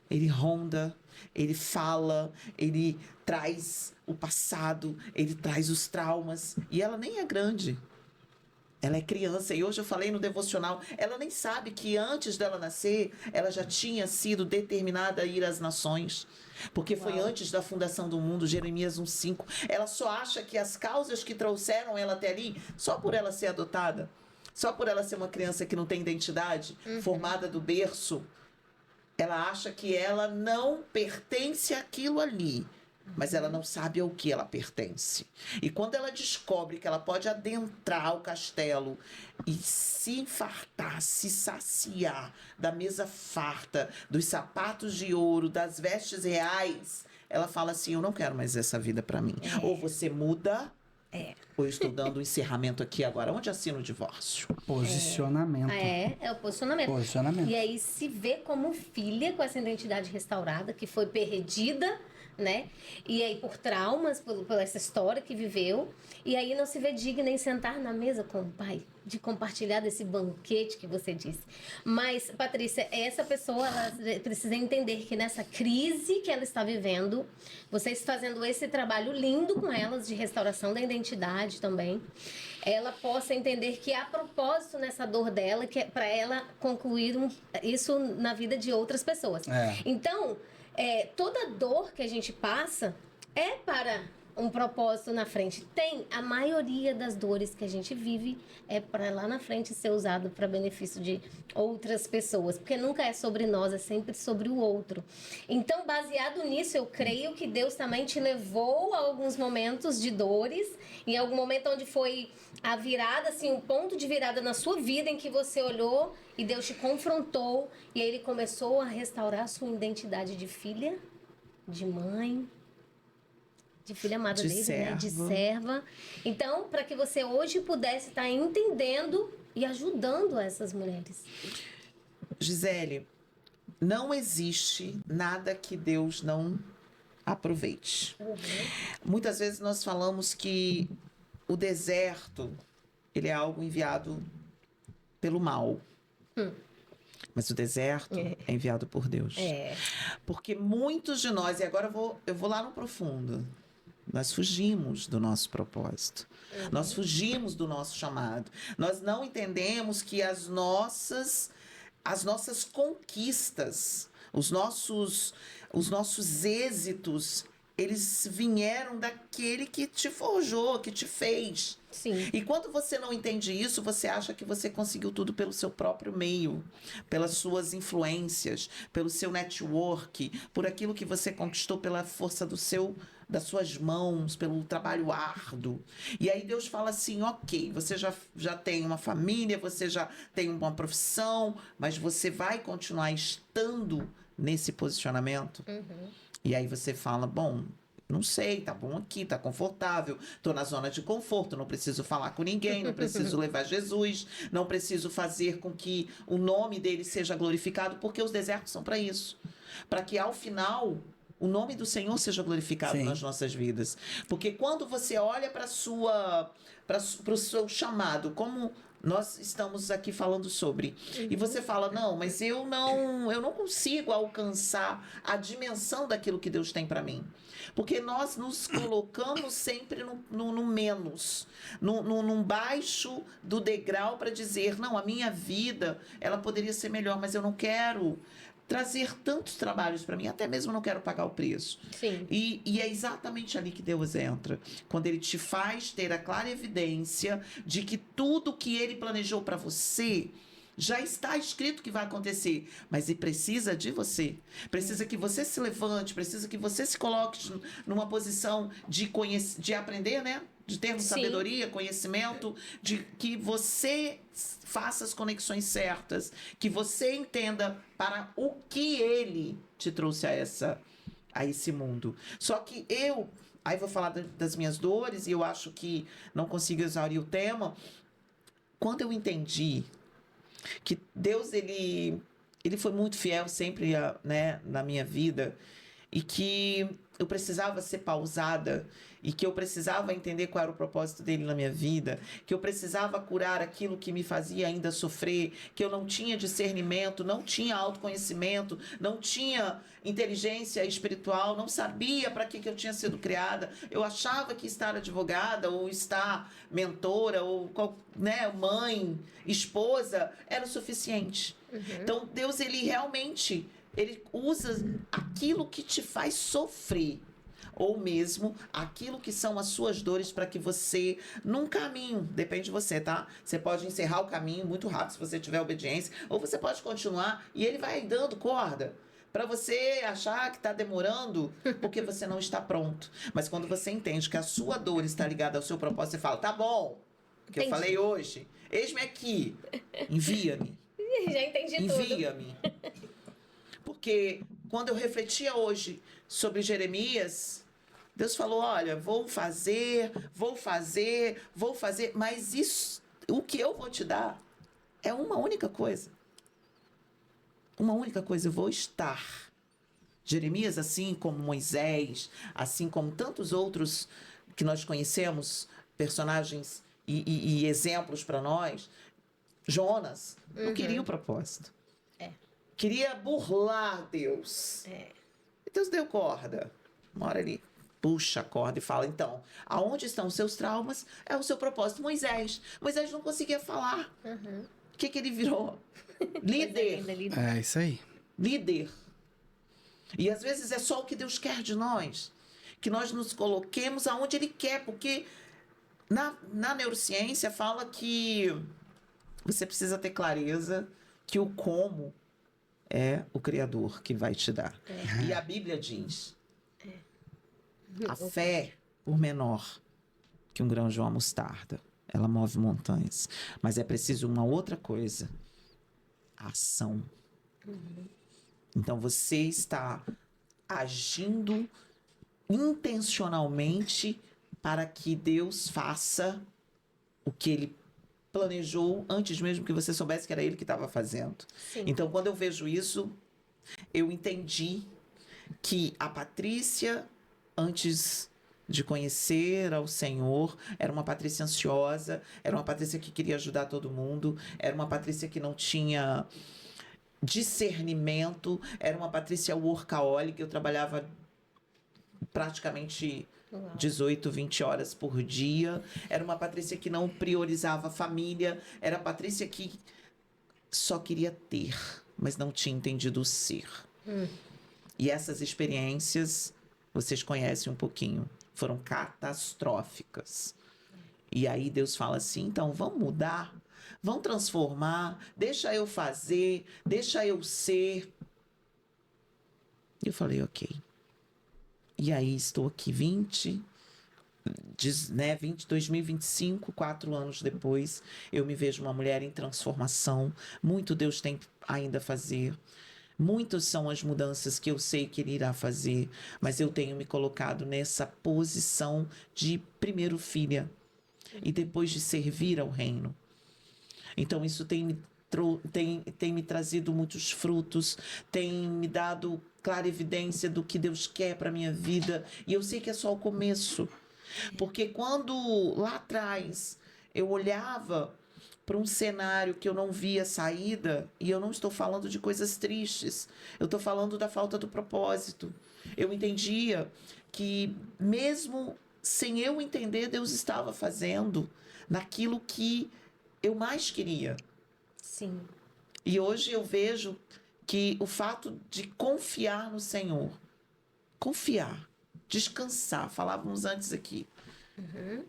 S3: ele ronda, ele fala, ele traz o passado, ele traz os traumas. E ela nem é grande. Ela é criança. E hoje eu falei no devocional, ela nem sabe que antes dela nascer, ela já tinha sido determinada a ir às nações. Porque foi antes da fundação do mundo, Jeremias 1:5. Ela só acha que as causas que trouxeram ela até ali, só por ela ser adotada, só por ela ser uma criança que não tem identidade, formada do berço, ela acha que ela não pertence àquilo ali. Mas ela não sabe ao que ela pertence. E quando ela descobre que ela pode adentrar o castelo e se infartar, se saciar da mesa farta, dos sapatos de ouro, das vestes reais, ela fala assim, eu não quero mais essa vida para mim. Ou você muda... Ou eu estou dando um encerramento aqui agora. Onde assina o divórcio?
S2: Posicionamento.
S1: É o posicionamento.
S2: Posicionamento.
S1: E aí se vê como filha com essa identidade restaurada, que foi perdida, né? E aí por traumas, por essa história que viveu. E aí não se vê digna em sentar na mesa com o pai, de compartilhar desse banquete que você disse. Mas, Patrícia, essa pessoa ela precisa entender que nessa crise que ela está vivendo, vocês fazendo esse trabalho lindo com elas de restauração da identidade também, ela possa entender que há propósito nessa dor dela, que é para ela concluir isso na vida de outras pessoas. Então, toda dor que a gente passa é para um propósito na frente. A maioria das dores que a gente vive é para lá na frente ser usado para benefício de outras pessoas, porque nunca é sobre nós, é sempre sobre o outro. Então, baseado nisso, eu creio que Deus também te levou a alguns momentos de dores, em algum momento onde foi a virada, assim, um ponto de virada na sua vida em que você olhou e Deus te confrontou e aí Ele começou a restaurar a sua identidade de filha, de mãe, de filha amada
S3: De
S1: dele,
S3: serva.
S1: né? De serva. Então, para que você hoje pudesse estar entendendo e ajudando essas mulheres.
S3: Gisele, não existe nada que Deus não aproveite. Muitas vezes nós falamos que o deserto, ele é algo enviado pelo mal. Mas o deserto é enviado por Deus. Porque muitos de nós, e agora eu vou lá no profundo, nós fugimos do nosso propósito. Nós fugimos do nosso chamado. Nós não entendemos que as nossas conquistas, os nossos êxitos, eles vieram daquele que te forjou, que te fez.
S1: Sim.
S3: E quando você não entende isso, você acha que você conseguiu tudo pelo seu próprio meio, pelas suas influências, pelo seu network, por aquilo que você conquistou pela força das suas mãos, pelo trabalho árduo. E aí Deus fala assim, ok, você já tem uma família, você já tem uma profissão, mas você vai continuar estando nesse posicionamento? E aí você fala, bom, não sei, tá bom aqui, tá confortável, tô na zona de conforto, não preciso falar com ninguém, não preciso levar Jesus, não preciso fazer com que o nome dele seja glorificado, porque os desertos são para isso. Para que ao final o nome do Senhor seja glorificado nas nossas vidas. Porque quando você olha para o seu chamado, como nós estamos aqui falando sobre, e você fala, não, mas eu não consigo alcançar a dimensão daquilo que Deus tem para mim. Porque nós nos colocamos sempre no menos, num baixo do degrau para dizer, não, a minha vida, ela poderia ser melhor, mas eu não quero trazer tantos trabalhos para mim, até mesmo não quero pagar o preço.
S1: Sim.
S3: E é exatamente ali que Deus entra, quando ele te faz ter a clara evidência de que tudo que ele planejou para você já está escrito que vai acontecer, mas ele precisa de você. Precisa que você se levante, precisa que você se coloque numa posição de aprender, né? De ter sabedoria, conhecimento, de que você faça as conexões certas, que você entenda para o que ele te trouxe a esse mundo. Só que aí vou falar das minhas dores, e eu acho que não consigo exaurir o tema. Quando eu entendi que Deus, ele foi muito fiel sempre, né, na minha vida, e que eu precisava ser pausada, e que eu precisava entender qual era o propósito dele na minha vida, que eu precisava curar aquilo que me fazia ainda sofrer, que eu não tinha discernimento, não tinha autoconhecimento, não tinha inteligência espiritual, não sabia para que eu tinha sido criada. Eu achava que estar advogada, ou estar mentora, ou, né, mãe, esposa, era o suficiente. Então, Deus, ele realmente, ele usa aquilo que te faz sofrer, ou mesmo aquilo que são as suas dores, para que você, num caminho, depende de você, tá? Você pode encerrar o caminho muito rápido se você tiver obediência, ou você pode continuar e ele vai dando corda para você achar que está demorando porque você não está pronto. Mas quando você entende que a sua dor está ligada ao seu propósito, você fala, tá bom, o que eu falei hoje, eis-me aqui, envia-me.
S1: Já entendi tudo.
S3: Envia-me. Porque quando eu refletia hoje sobre Jeremias, Deus falou, olha, vou fazer, mas isso, o que eu vou te dar é uma única coisa. Uma única coisa, eu vou estar. Jeremias, assim como Moisés, assim como tantos outros que nós conhecemos, personagens e exemplos para nós, Jonas não queria o propósito. Queria burlar Deus. E Deus deu corda. Uma hora ele puxa a corda e fala, então, aonde estão os seus traumas? É o seu propósito. Moisés não conseguia falar. O que ele virou? Líder.
S2: É isso aí.
S3: Líder. E às vezes é só o que Deus quer de nós. Que nós nos coloquemos aonde ele quer. Porque na neurociência fala que você precisa ter clareza que o como é o Criador que vai te dar. E a Bíblia diz, a fé, por menor que um grão de uma mostarda, ela move montanhas. Mas é preciso uma outra coisa, a ação. Então você está agindo intencionalmente para que Deus faça o que ele planejou antes mesmo que você soubesse que era ele que estava fazendo.
S1: Sim.
S3: Então, quando eu vejo isso, eu entendi que a Patrícia, antes de conhecer ao Senhor, era uma Patrícia ansiosa, era uma Patrícia que queria ajudar todo mundo, era uma Patrícia que não tinha discernimento, era uma Patrícia workaholic, eu trabalhava praticamente 18, 20 horas por dia, era uma Patrícia que não priorizava a família, era a Patrícia que só queria ter, mas não tinha entendido o ser. E essas experiências, vocês conhecem um pouquinho, foram catastróficas. E aí Deus fala assim, então vamos mudar, vamos transformar, deixa eu fazer, deixa eu ser. Eu falei, ok. E aí estou aqui 2025, 4 anos depois, eu me vejo uma mulher em transformação. Muito Deus tem ainda a fazer. Muitas são as mudanças que eu sei que Ele irá fazer, mas eu tenho me colocado nessa posição de primeiro filha e depois de servir ao reino. Então isso tem me trazido muitos frutos, tem me dado clara evidência do que Deus quer para minha vida, e eu sei que é só o começo, porque quando lá atrás eu olhava para um cenário que eu não via saída, e eu não estou falando de coisas tristes, eu estou falando da falta do propósito. Eu entendia que mesmo sem eu entender, Deus estava fazendo naquilo que eu mais queria.
S1: Sim.
S3: E hoje eu vejo que o fato de confiar no Senhor, confiar, descansar, falávamos antes aqui,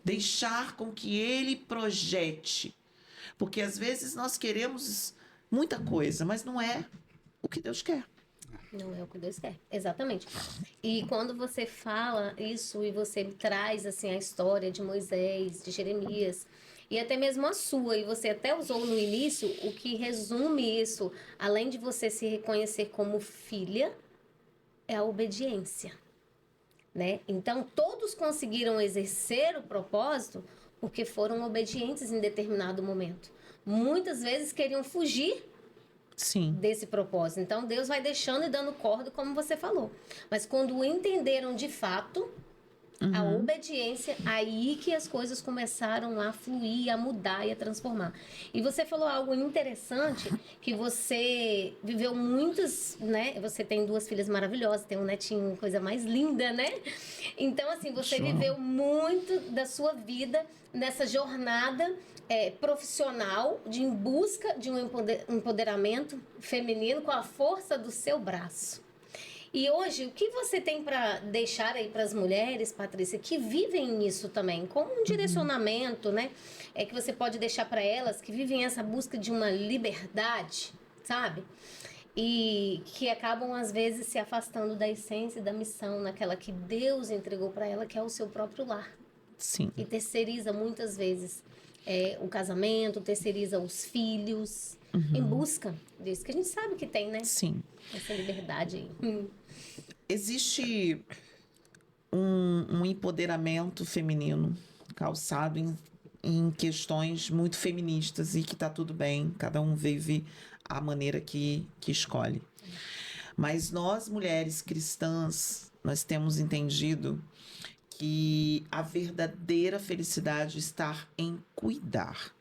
S3: deixar com que Ele projete, porque às vezes nós queremos muita coisa, mas não é o que Deus quer.
S1: Não é o que Deus quer, exatamente. E quando você fala isso e você traz assim a história de Moisés, de Jeremias, e até mesmo a sua, e você até usou no início, o que resume isso, além de você se reconhecer como filha, é a obediência, né? Então, todos conseguiram exercer o propósito porque foram obedientes em determinado momento. Muitas vezes queriam fugir
S3: Sim.
S1: desse propósito. Então, Deus vai deixando e dando corda, como você falou. Mas quando entenderam de fato a obediência, aí que as coisas começaram a fluir, a mudar e a transformar. E você falou algo interessante, que você viveu muitos, né? Você tem 2 filhas maravilhosas, tem um netinho, coisa mais linda, né? Então, assim, você viveu muito da sua vida nessa jornada profissional em busca de um empoderamento feminino com a força do seu braço. E hoje, o que você tem para deixar aí para as mulheres, Patrícia, que vivem isso também, como um direcionamento, né? Que você pode deixar para elas que vivem essa busca de uma liberdade, sabe? E que acabam, às vezes, se afastando da essência e da missão, naquela que Deus entregou para ela, que é o seu próprio lar.
S3: Sim.
S1: E terceiriza muitas vezes o casamento, terceiriza os filhos, em busca disso, que a gente sabe que tem, né?
S3: Sim.
S1: Essa liberdade aí.
S3: Existe um empoderamento feminino calçado em questões muito feministas e que tá tudo bem, cada um vive a maneira que escolhe. Mas nós, mulheres cristãs, nós temos entendido que a verdadeira felicidade está em cuidar,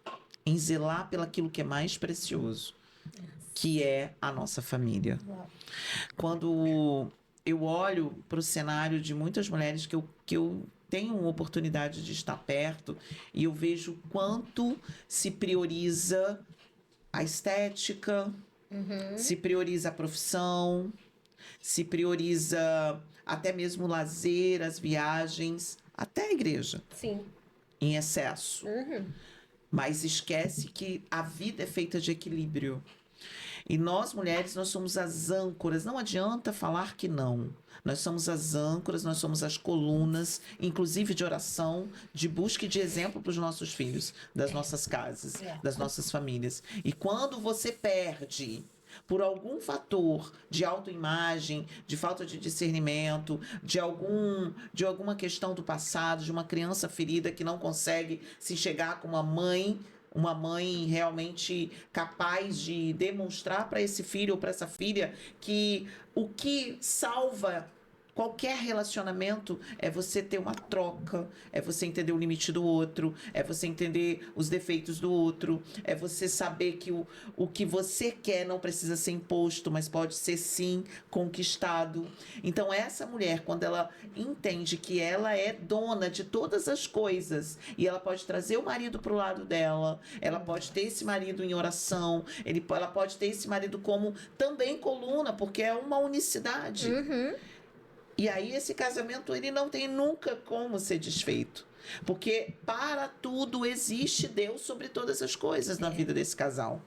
S3: em zelar pelaquilo que é mais precioso, que é a nossa família. Quando eu olho para o cenário de muitas mulheres que eu tenho oportunidade de estar perto e eu vejo quanto se prioriza a estética, se prioriza a profissão, se prioriza até mesmo o lazer, as viagens, até a igreja.
S1: Sim.
S3: Em excesso. Mas esquece que a vida é feita de equilíbrio. E nós, mulheres, nós somos as âncoras. Não adianta falar que não. Nós somos as âncoras, nós somos as colunas, inclusive de oração, de busca e de exemplo para os nossos filhos, das nossas casas, das nossas famílias. E quando você perde por algum fator de autoimagem, de falta de discernimento, de alguma questão do passado, de uma criança ferida que não consegue se enxergar como a mãe uma mãe realmente capaz de demonstrar para esse filho ou para essa filha que o que salva qualquer relacionamento é você ter uma troca, é você entender o limite do outro, é você entender os defeitos do outro, é você saber que o que você quer não precisa ser imposto, mas pode ser sim conquistado. Então essa mulher, quando ela entende que ela é dona de todas as coisas e ela pode trazer o marido para o lado dela, ela pode ter esse marido em oração, ela pode ter esse marido como também coluna, porque é uma unicidade. E aí esse casamento ele não tem nunca como ser desfeito. Porque para tudo existe Deus sobre todas as coisas na vida desse casal.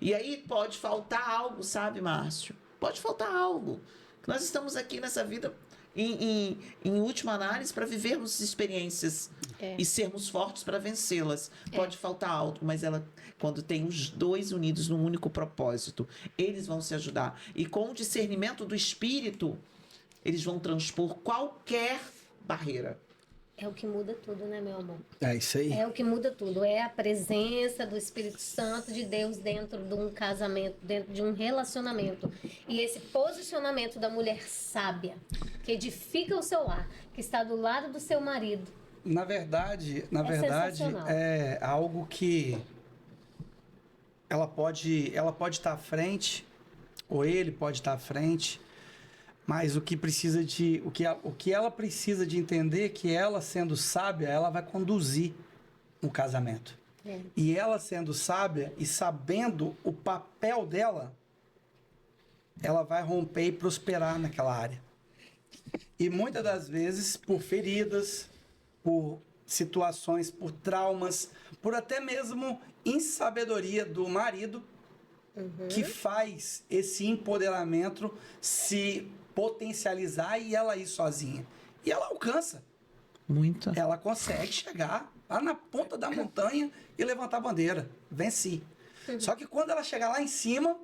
S3: E aí pode faltar algo, sabe, Márcio? Pode faltar algo. Nós estamos aqui nessa vida, em última análise, para vivermos experiências e sermos fortes para vencê-las. Pode faltar algo, mas quando tem os dois unidos num único propósito, eles vão se ajudar. E com o discernimento do Espírito, eles vão transpor qualquer barreira.
S1: É o que muda tudo, né, meu amor?
S2: É isso aí.
S1: É o que muda tudo. É a presença do Espírito Santo de Deus dentro de um casamento, dentro de um relacionamento. E esse posicionamento da mulher sábia, que edifica o seu lar, que está do lado do seu marido.
S2: Na verdade,
S1: sensacional.
S2: é algo que ela pode estar à frente, ou ele pode estar à frente, mas o que ela precisa de entender é que ela, sendo sábia, ela vai conduzir um casamento. E ela, sendo sábia e sabendo o papel dela, ela vai romper e prosperar naquela área. E muitas das vezes, por feridas, por situações, por traumas, por até mesmo insabedoria do marido, que faz esse empoderamento se potencializar e ela ir sozinha. E ela alcança.
S3: Muito.
S2: Ela consegue chegar lá na ponta da montanha e levantar a bandeira. Venci. Só que quando ela chegar lá em cima,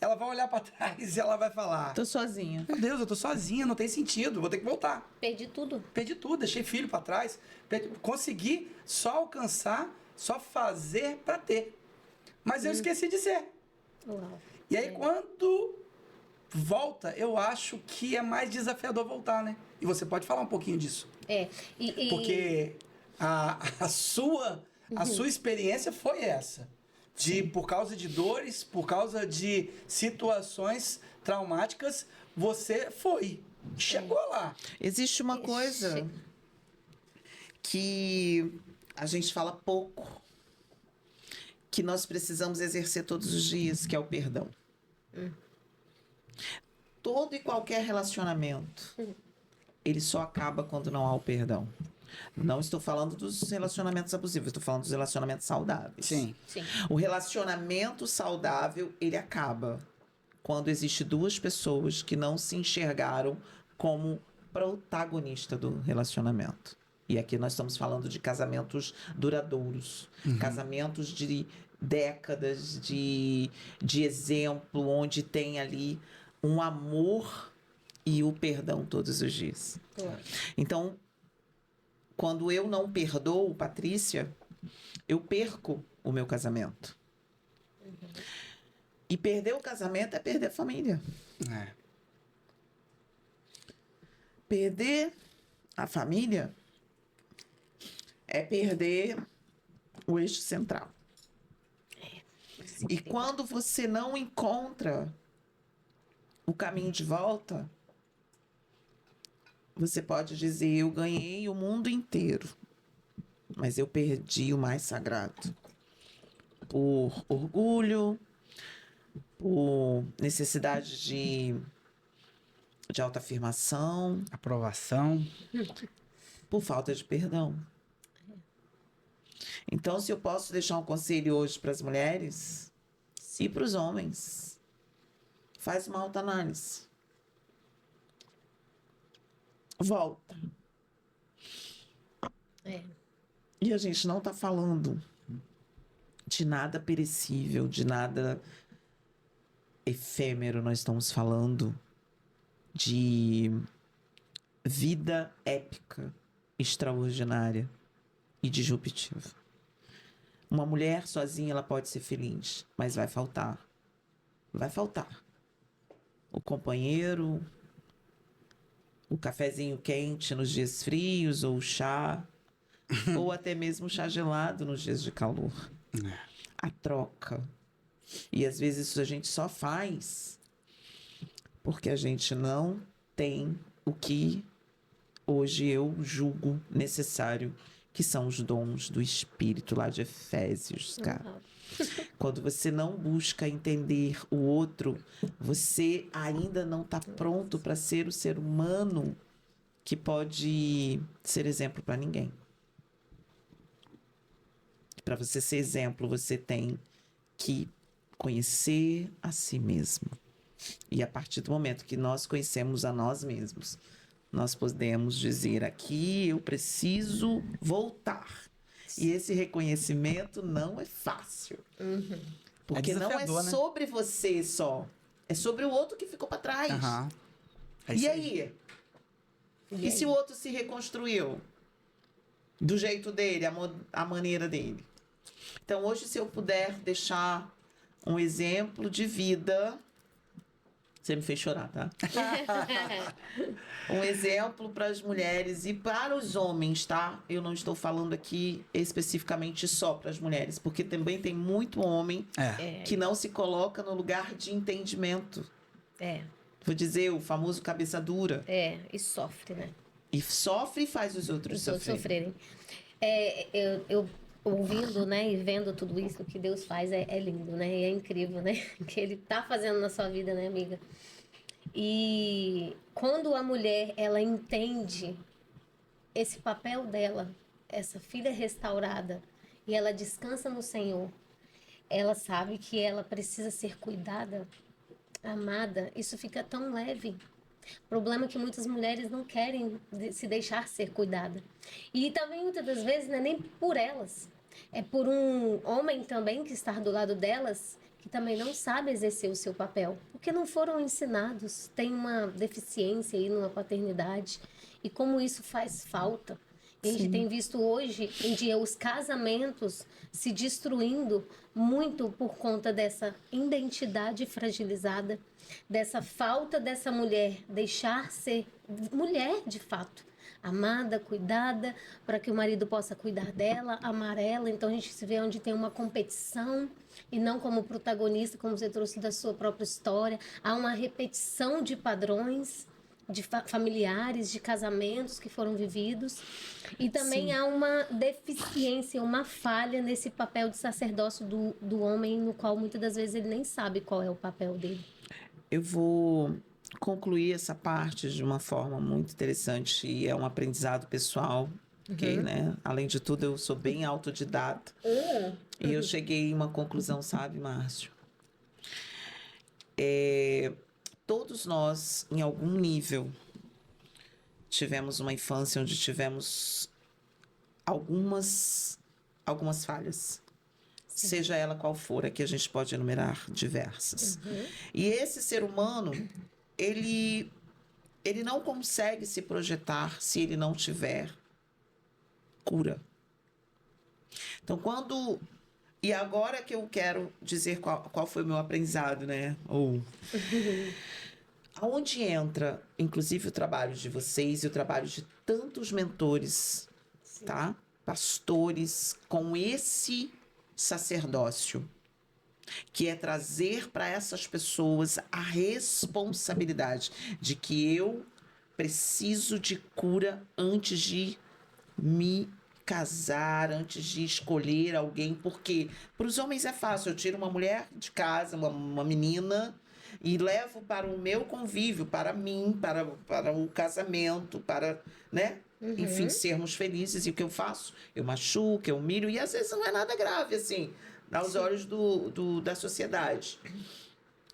S2: ela vai olhar para trás e ela vai falar:
S3: Tô sozinha.
S2: meu Deus, eu tô sozinha, não tem sentido, vou ter que voltar.
S1: Perdi tudo.
S2: Perdi tudo, deixei filho para trás. Consegui só alcançar, só fazer para ter. Mas eu esqueci de ser.
S1: Uau.
S2: E aí, quando volta, eu acho que é mais desafiador voltar, né? E você pode falar um pouquinho disso. Porque a sua experiência foi essa. Por causa de dores, por causa de situações traumáticas, você chegou lá.
S3: Existe uma coisa que a gente fala pouco, que nós precisamos exercer todos os dias, que é o perdão. Todo e qualquer relacionamento, ele só acaba quando não há o perdão. Não estou falando dos relacionamentos abusivos, estou falando dos relacionamentos saudáveis.
S2: Sim.
S3: O relacionamento saudável, ele acaba quando existe duas pessoas que não se enxergaram como protagonista do relacionamento. E aqui nós estamos falando de casamentos duradouros, casamentos de décadas de exemplo, onde tem ali um amor e o perdão todos os dias. Então, quando eu não perdoo, Patrícia, eu perco o meu casamento. E perder o casamento é perder a família. Perder a família é perder o eixo central. E quando você não encontra o caminho de volta, você pode dizer: eu ganhei o mundo inteiro, mas eu perdi o mais sagrado. Por orgulho, por necessidade de autoafirmação,
S2: Aprovação.
S3: por falta de perdão. Então, se eu posso deixar um conselho hoje para as mulheres e para os homens, faz uma autoanálise. Volta. E a gente não está falando de nada perecível, de nada efêmero. Nós estamos falando de vida épica, extraordinária e disruptiva. Uma mulher sozinha, ela pode ser feliz, mas vai faltar. Vai faltar. O companheiro, o cafezinho quente nos dias frios, ou o chá, ou até mesmo o chá gelado nos dias de calor. A troca. E às vezes isso a gente só faz porque a gente não tem o que hoje eu julgo necessário, que são os dons do Espírito lá de Efésios, cara. Quando você não busca entender o outro, você ainda não está pronto para ser o ser humano que pode ser exemplo para ninguém. Para você ser exemplo, você tem que conhecer a si mesmo. E a partir do momento que nós conhecemos a nós mesmos, nós podemos dizer aqui, eu preciso voltar. E esse reconhecimento não é fácil. Porque não é sobre você só. É sobre o outro que ficou para trás. E aí? E se o outro se reconstruiu? Do jeito dele, a maneira dele. Então, hoje, se eu puder deixar um exemplo de vida... Você me fez chorar, tá? Um exemplo para as mulheres e para os homens, tá? Eu não estou falando aqui especificamente só para as mulheres, porque também tem muito homem que não se coloca no lugar de entendimento. Vou dizer, o famoso cabeça dura.
S1: E sofre, né?
S3: E sofre e faz os outros sofrerem.
S1: Eu ouvindo, né, e vendo tudo isso que Deus faz é lindo, né? E é incrível, né? Que Ele tá fazendo na sua vida, né, amiga? E quando a mulher, ela entende esse papel dela, essa filha restaurada, e ela descansa no Senhor, ela sabe que ela precisa ser cuidada, amada, isso fica tão leve. O problema é que muitas mulheres não querem se deixar ser cuidada. E também, muitas das vezes, não é nem por elas. É por um homem também que está do lado delas, que também não sabe exercer o seu papel. Porque não foram ensinados, tem uma deficiência aí numa paternidade. E como isso faz falta. E a gente tem visto hoje em dia os casamentos se destruindo muito por conta dessa identidade fragilizada, dessa falta dessa mulher deixar ser mulher de fato, amada, cuidada, para que o marido possa cuidar dela, amar ela. Então a gente se vê onde tem uma competição e não como protagonista, como você trouxe da sua própria história. Há uma repetição de padrões de familiares, de casamentos que foram vividos. E também há uma deficiência, uma falha nesse papel de sacerdócio do homem, no qual muitas das vezes ele nem sabe qual é o papel dele.
S3: Eu vou concluir essa parte de uma forma muito interessante e é um aprendizado pessoal, ok, né? Além de tudo, eu sou bem autodidata. E eu cheguei a uma conclusão, sabe, Márcio? Todos nós, em algum nível, tivemos uma infância onde tivemos algumas falhas. Seja ela qual for, aqui a gente pode enumerar diversas. E esse ser humano, ele não consegue se projetar se ele não tiver cura. Então, e agora que eu quero dizer qual foi o meu aprendizado, né? Aonde entra, inclusive, o trabalho de vocês e o trabalho de tantos mentores, tá? Pastores, com esse sacerdócio, que é trazer para essas pessoas a responsabilidade de que eu preciso de cura antes de me casar, antes de escolher alguém, porque para os homens é fácil, eu tiro uma mulher de casa, uma menina, e levo para o meu convívio, para mim, para o casamento, para, né? Enfim, sermos felizes. E o que eu faço? Eu machuco, eu humilho, e às vezes não é nada grave, assim, aos olhos da sociedade.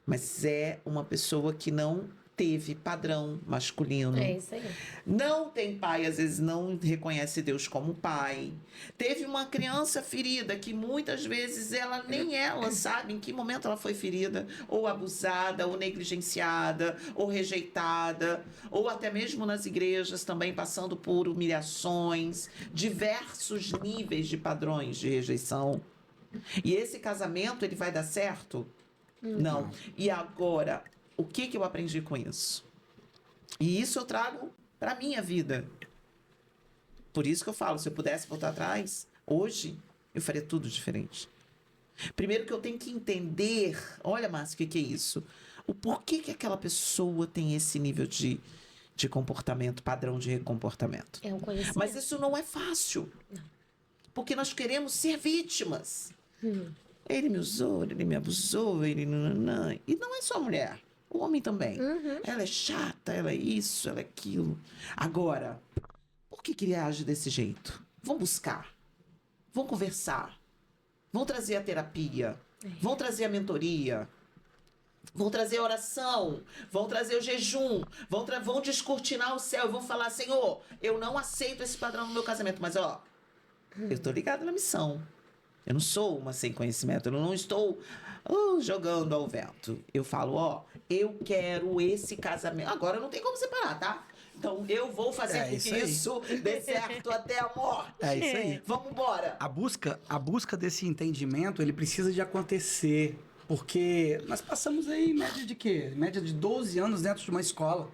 S3: Mas é uma pessoa que não teve padrão masculino.
S1: É isso aí.
S3: Não tem pai, às vezes não reconhece Deus como pai. Teve uma criança ferida que muitas vezes nem ela sabe em que momento ela foi ferida, ou abusada, ou negligenciada, ou rejeitada, ou até mesmo nas igrejas também passando por humilhações, diversos níveis de padrões de rejeição. E esse casamento, ele vai dar certo? Não. E agora, o que eu aprendi com isso? E isso eu trago para minha vida. Por isso que eu falo, se eu pudesse voltar atrás, hoje, eu faria tudo diferente. Primeiro que eu tenho que entender, olha, Márcio, o que é isso? O porquê que aquela pessoa tem esse nível de comportamento, padrão de comportamento.
S1: É um conhecimento.
S3: Mas isso não é fácil. Porque nós queremos ser vítimas. Ele me usou, ele me abusou, ele... Não. E não é só a mulher, o homem também. Ela é chata, ela é isso, ela é aquilo. Agora, por que ele age desse jeito? Vão buscar. Vão conversar. Vão trazer a terapia. Vão trazer a mentoria. Vão trazer a oração. Vão trazer o jejum. Vão descortinar o céu. E vão falar, Senhor, eu não aceito esse padrão no meu casamento. Mas, ó, eu tô ligado na missão. Eu não sou uma sem conhecimento. Eu não estou jogando ao vento. Eu falo, ó, eu quero esse casamento. Agora não tem como separar, tá? Então eu vou fazer com que isso dê certo até a morte.
S2: É isso aí.
S3: Vamos embora.
S2: A busca desse entendimento, ele precisa de acontecer. Porque nós passamos aí média de quê? Média de 12 anos dentro de uma escola.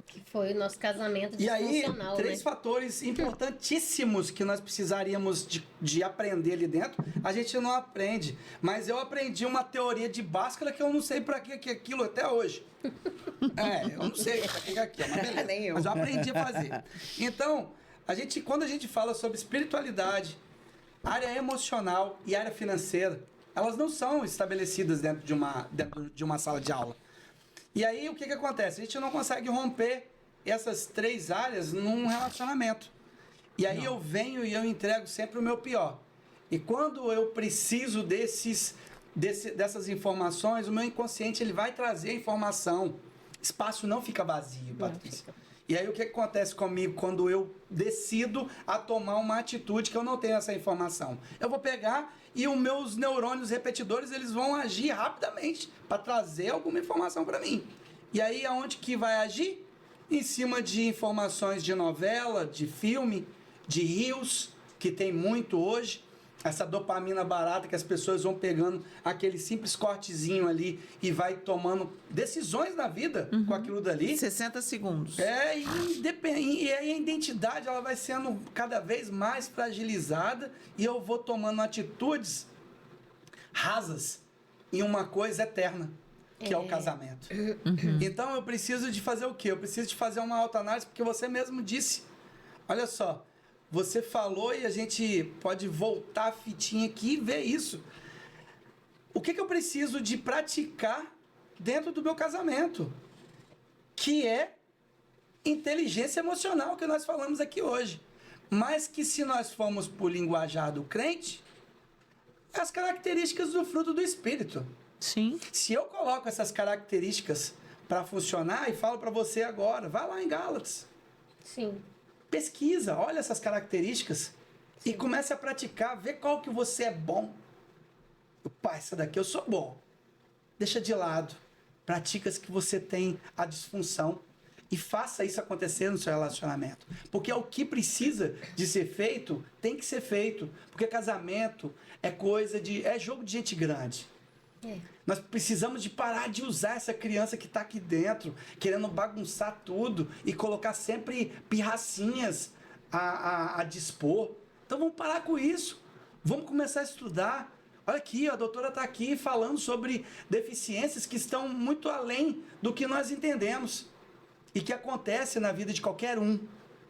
S1: Que foi o nosso casamento
S2: E aí,
S1: disfuncional,
S2: três
S1: né?
S2: fatores importantíssimos que nós precisaríamos de aprender ali dentro, a gente não aprende. Mas eu aprendi uma teoria de Bhaskara que eu não sei pra que é aquilo até hoje. Eu não sei pra que é aquilo, mas beleza.
S3: Nem eu.
S2: Mas eu aprendi a fazer. Então, quando a gente fala sobre espiritualidade, área emocional e área financeira, elas não são estabelecidas dentro de uma sala de aula. E aí, o que acontece? A gente não consegue romper essas três áreas num relacionamento. E aí eu venho e eu entrego sempre o meu pior. E quando eu preciso dessas informações, o meu inconsciente ele vai trazer a informação. Espaço não fica vazio, Patrícia. E aí o que acontece comigo quando eu decido a tomar uma atitude que eu não tenho essa informação? Eu vou pegar e os meus neurônios repetidores eles vão agir rapidamente para trazer alguma informação para mim. E aí aonde que vai agir? Em cima de informações de novela, de filme, de reels, que tem muito hoje. Essa dopamina barata que as pessoas vão pegando aquele simples cortezinho ali e vai tomando decisões na vida com aquilo dali.
S3: 60 segundos.
S2: E aí a identidade ela vai sendo cada vez mais fragilizada e eu vou tomando atitudes rasas em uma coisa eterna, que é o casamento. Então eu preciso de fazer o quê? Eu preciso de fazer uma autoanálise, porque você mesmo disse, olha só, você falou e a gente pode voltar a fitinha aqui e ver isso. O que eu preciso de praticar dentro do meu casamento? Que é inteligência emocional que nós falamos aqui hoje. Mas que se nós formos por linguajar do crente, as características do fruto do Espírito.
S3: Sim.
S2: Se eu coloco essas características para funcionar e falo para você agora, vai lá em Gálatas.
S1: Sim.
S2: Pesquisa, olha essas características e comece a praticar, vê qual que você é bom. Pai, essa daqui eu sou bom. Deixa de lado. Pratica as que você tem a disfunção e faça isso acontecer no seu relacionamento. Porque é o que precisa de ser feito, tem que ser feito. Porque casamento é jogo de gente grande. Nós precisamos de parar de usar essa criança que está aqui dentro, querendo bagunçar tudo e colocar sempre pirracinhas a dispor. Então vamos parar com isso. Vamos começar a estudar. Olha aqui, a doutora está aqui falando sobre deficiências que estão muito além do que nós entendemos e que acontece na vida de qualquer um.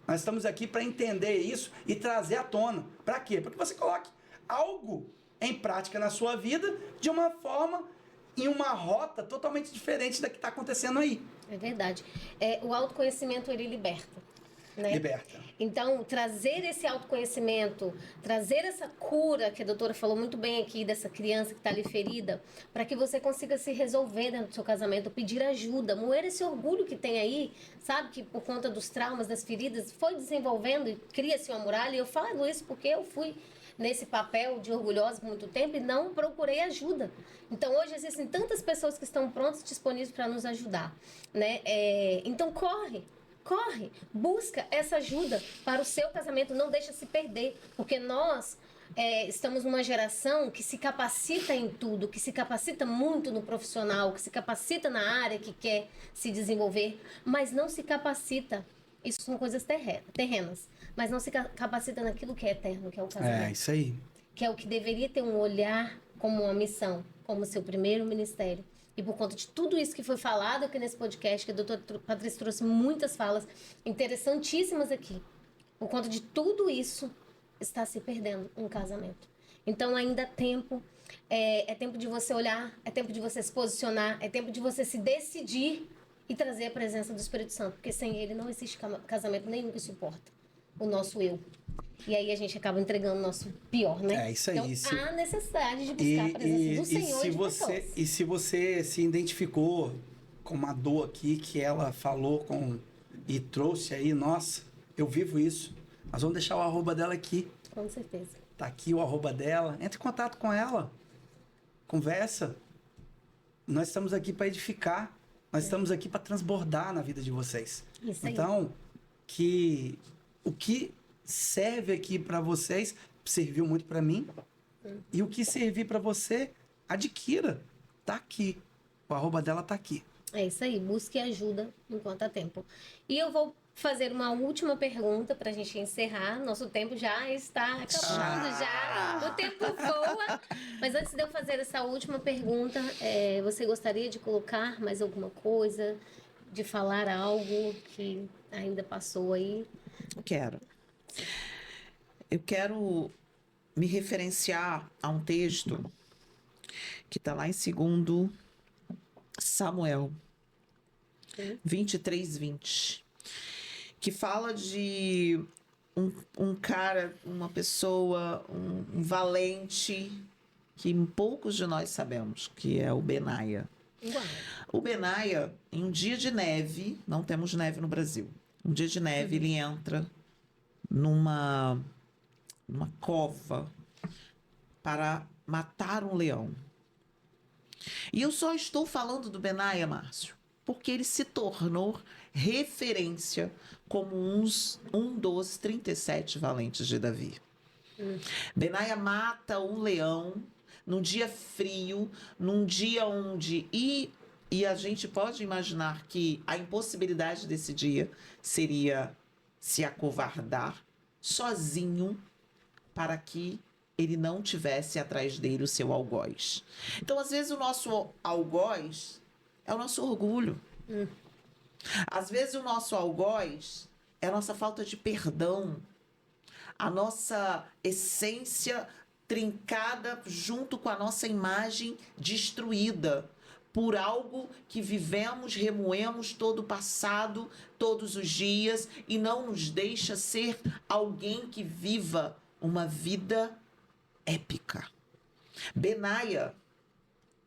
S2: Nós estamos aqui para entender isso e trazer à tona. Para quê? Para que você coloque algo em prática na sua vida de uma forma, em uma rota totalmente diferente da que está acontecendo aí.
S1: É verdade. O autoconhecimento, ele liberta. Né?
S2: Liberta.
S1: Então, trazer esse autoconhecimento, trazer essa cura, que a doutora falou muito bem aqui, dessa criança que está ali ferida, para que você consiga se resolver dentro do seu casamento, pedir ajuda, moer esse orgulho que tem aí, sabe? Que por conta dos traumas, das feridas, foi desenvolvendo e cria-se uma muralha. E eu falo isso porque eu fui nesse papel de orgulhosa por muito tempo e não procurei ajuda. Então, hoje existem tantas pessoas que estão prontas e disponíveis para nos ajudar, né? Então, corre, busca essa ajuda para o seu casamento, não deixa se perder, porque nós estamos numa geração que se capacita em tudo, que se capacita muito no profissional, que se capacita na área que quer se desenvolver, mas não se capacita. Isso são coisas terrenas, mas não se capacita naquilo que é eterno, que é o casamento.
S2: Isso aí.
S1: Que é o que deveria ter um olhar como uma missão, como seu primeiro ministério. E por conta de tudo isso que foi falado aqui nesse podcast, que a doutora Patrícia trouxe muitas falas interessantíssimas aqui, por conta de tudo isso, está se perdendo um casamento. Então ainda há tempo, é tempo de você olhar, é tempo de você se posicionar, é tempo de você se decidir e trazer a presença do Espírito Santo, porque sem ele não existe casamento nenhum que suporta o nosso eu. E aí a gente acaba entregando o nosso pior, né?
S2: É isso aí.
S1: Então há necessidade de buscar a presença do Senhor
S2: e se você se identificou com uma dor aqui que ela falou e trouxe aí, nossa, eu vivo isso. Nós vamos deixar o arroba dela aqui.
S1: Com certeza.
S2: Tá aqui o arroba dela. Entre em contato com ela. Conversa. Nós estamos aqui para edificar. Nós estamos aqui para transbordar na vida de vocês.
S1: Isso aí.
S2: Então, o que serve aqui para vocês serviu muito para mim. E o que servir para você, adquira. Tá aqui. O arroba dela tá aqui.
S1: É isso aí. Busque ajuda enquanto há tempo. E eu vou fazer uma última pergunta para a gente encerrar. Nosso tempo já está acabando, já. O tempo voa. Mas antes de eu fazer essa última pergunta, você gostaria de colocar mais alguma coisa? De falar algo que ainda passou aí?
S3: Eu quero me referenciar a um texto que está lá em 2 Samuel 23:20, que fala de um cara, uma pessoa, um valente, que poucos de nós sabemos, que é o Benaia.
S1: Uau.
S3: O Benaia, em um dia de neve, não temos neve no Brasil, um dia de neve, ele entra numa cova para matar um leão. E eu só estou falando do Benaia, Márcio, porque ele se tornou referência como um dos 37 valentes de Davi. Benaia mata um leão num dia frio, num dia onde... E a gente pode imaginar que a impossibilidade desse dia seria se acovardar sozinho para que ele não tivesse atrás dele o seu algoz. Então, às vezes, o nosso algoz é o nosso orgulho. Às vezes, o nosso algoz é a nossa falta de perdão, a nossa essência trincada junto com a nossa imagem destruída por algo que vivemos, remoemos todo o passado, todos os dias, e não nos deixa ser alguém que viva uma vida épica. Benaia,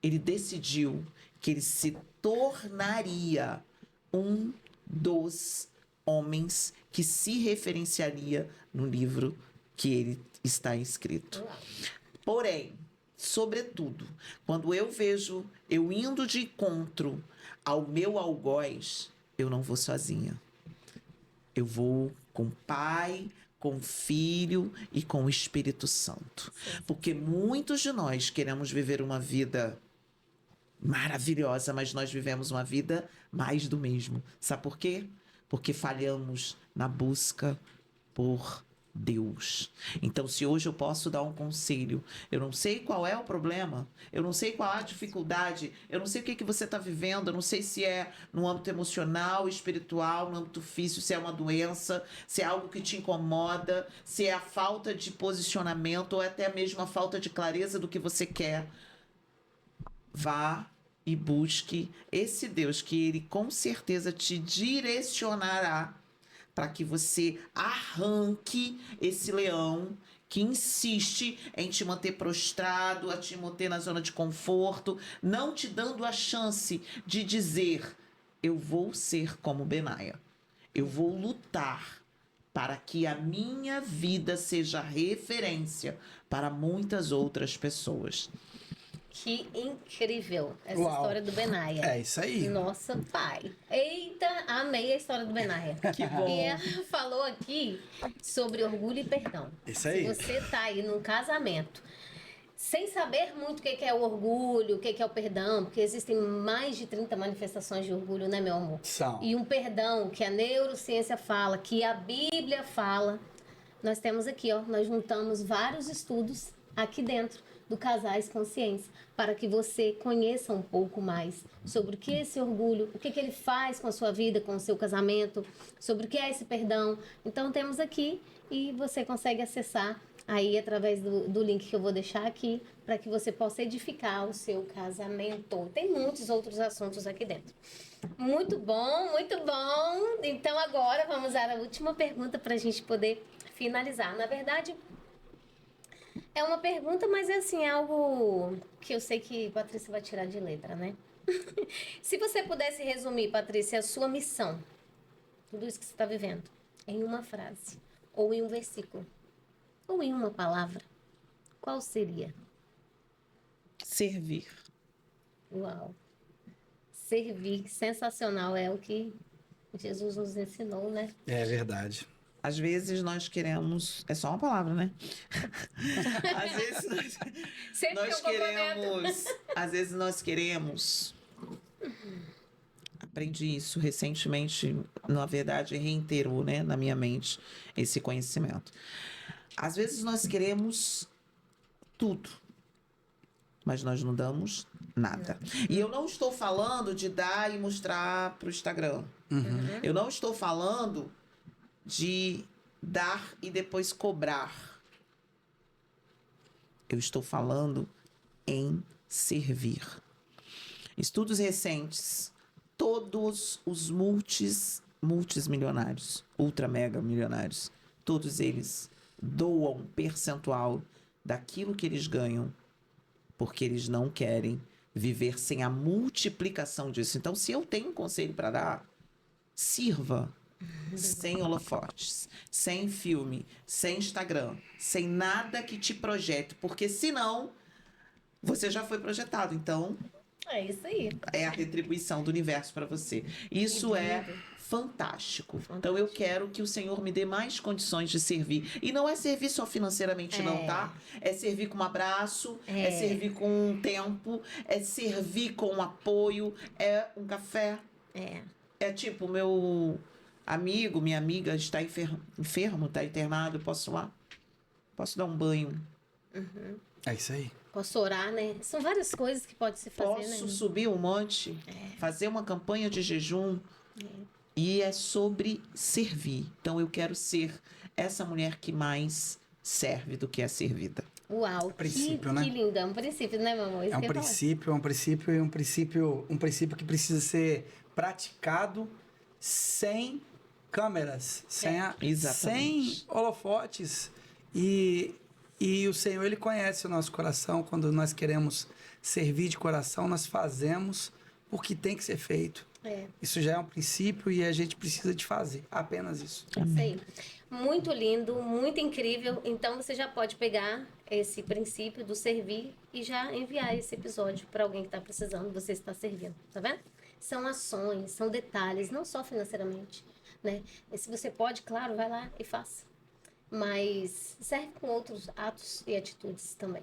S3: ele decidiu que ele se tornaria um dos homens que se referenciaria no livro que ele está inscrito. Porém, sobretudo, quando eu vejo eu indo de encontro ao meu algoz, eu não vou sozinha. Eu vou com o Pai, com o Filho e com o Espírito Santo. Porque muitos de nós queremos viver uma vida maravilhosa, mas nós vivemos uma vida mais do mesmo. Sabe por quê? Porque falhamos na busca por Deus. Então, se hoje eu posso dar um conselho, eu não sei qual é o problema, eu não sei qual é a dificuldade, eu não sei o que você está vivendo, eu não sei se é no âmbito emocional, espiritual, no âmbito físico, se é uma doença, se é algo que te incomoda, se é a falta de posicionamento ou até mesmo a falta de clareza do que você quer. Vá e busque esse Deus que ele com certeza te direcionará para que você arranque esse leão que insiste em te manter prostrado, a te manter na zona de conforto, não te dando a chance de dizer: eu vou ser como Benaia, eu vou lutar para que a minha vida seja referência para muitas outras pessoas.
S1: Que incrível essa
S2: Uau.
S1: história do Benaia.
S2: É isso aí.
S1: Nossa, pai. Eita, amei a história do Benaia.
S3: Que bom.
S1: E ela falou aqui sobre orgulho e perdão.
S2: Isso aí.
S1: Se você tá aí num casamento sem saber muito o que é o orgulho, o que é o perdão, porque existem mais de 30 manifestações de orgulho, né, meu amor?
S2: São.
S1: E um perdão que a neurociência fala, que a Bíblia fala, nós temos aqui, ó, nós juntamos vários estudos aqui dentro do Casais Consciência, para que você conheça um pouco mais sobre o que é esse orgulho, o que ele faz com a sua vida, com o seu casamento, sobre o que é esse perdão. Então temos aqui e você consegue acessar aí através do link que eu vou deixar aqui, para que você possa edificar o seu casamento. Tem muitos outros assuntos aqui dentro. Muito bom, muito bom. Então agora vamos à última pergunta para a gente poder finalizar. Na verdade, é uma pergunta, mas é assim, algo que eu sei que Patrícia vai tirar de letra, né? Se você pudesse resumir, Patrícia, a sua missão, tudo isso que você está vivendo, em uma frase, ou em um versículo, ou em uma palavra, qual seria?
S3: Servir.
S1: Uau! Servir, sensacional, é o que Jesus nos ensinou, né?
S2: É verdade.
S3: Às vezes nós queremos. É só uma palavra, né? Às vezes
S1: Sempre
S3: nós
S1: tem um complemento.
S3: queremos. Às vezes nós queremos. Aprendi isso recentemente, na verdade, reiterou, né, na minha mente esse conhecimento. Às vezes nós queremos tudo, mas nós não damos nada. E eu não estou falando de dar e mostrar para o Instagram. Eu não estou falando de dar e depois cobrar. Eu estou falando em servir. Estudos recentes, todos os multimilionários, ultra mega milionários, todos eles doam um percentual daquilo que eles ganham, porque eles não querem viver sem a multiplicação disso. Então, se eu tenho um conselho para dar, sirva. Sem holofotes, sem filme, sem Instagram, sem nada que te projete, porque senão você já foi projetado. Então,
S1: É isso aí.
S3: é a retribuição do universo para você. Isso é fantástico. Então eu quero que o Senhor me dê mais condições de servir. E não é servir só financeiramente, não, tá? É servir com um abraço, é servir com um tempo, é servir com um apoio, é um café. É tipo, meu amigo, minha amiga está enfermo, está internado, posso ir lá? Posso dar um banho?
S2: É isso aí.
S1: Posso orar, né? São várias coisas que pode se fazer, né?
S3: Posso subir um monte, fazer uma campanha de jejum. E é sobre servir. Então eu quero ser essa mulher que mais serve do que é servida.
S1: Uau,
S2: Princípio,
S1: que
S2: né?
S1: lindo. É um princípio, né, meu amor? Isso
S2: É um
S1: que eu ia falar.
S2: princípio, um princípio que precisa ser praticado sem câmeras, sem
S3: Exatamente.
S2: holofotes. E o Senhor, Ele conhece o nosso coração. Quando nós queremos servir de coração, nós fazemos porque tem que ser feito. Isso já é um princípio e a gente precisa de fazer. Apenas isso.
S1: É isso aí. Muito lindo, muito incrível. Então você já pode pegar esse princípio do servir e já enviar esse episódio para alguém que está precisando, você está servindo, tá vendo? São ações, são detalhes, não só financeiramente, né? E se você pode, claro, vai lá e faça. Mas serve com outros atos e atitudes também.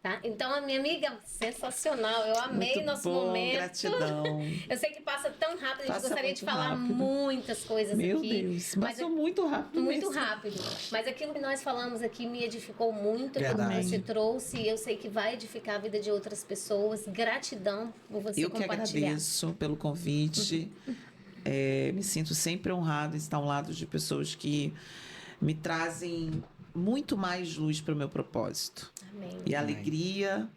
S1: Tá? Então, a minha amiga, sensacional. Eu amei
S3: Muito
S1: nosso
S3: bom,
S1: momento.
S3: gratidão.
S1: Eu sei que passa tão rápido, a gente
S3: Passa
S1: gostaria de
S3: muito
S1: falar
S3: rápido.
S1: muitas coisas
S3: Meu
S1: aqui.
S3: Deus,
S1: mas
S3: passou muito rápido
S1: muito
S3: mesmo.
S1: rápido. Mas aquilo que nós falamos aqui me edificou muito. Tudo que
S2: Verdade.
S1: você trouxe, e eu sei que vai edificar a vida de outras pessoas. Gratidão por você
S3: Eu que
S1: compartilhar.
S3: agradeço pelo convite. Me sinto sempre honrado em estar ao lado de pessoas que me trazem muito mais luz para o meu propósito.
S1: Amém.
S3: E a alegria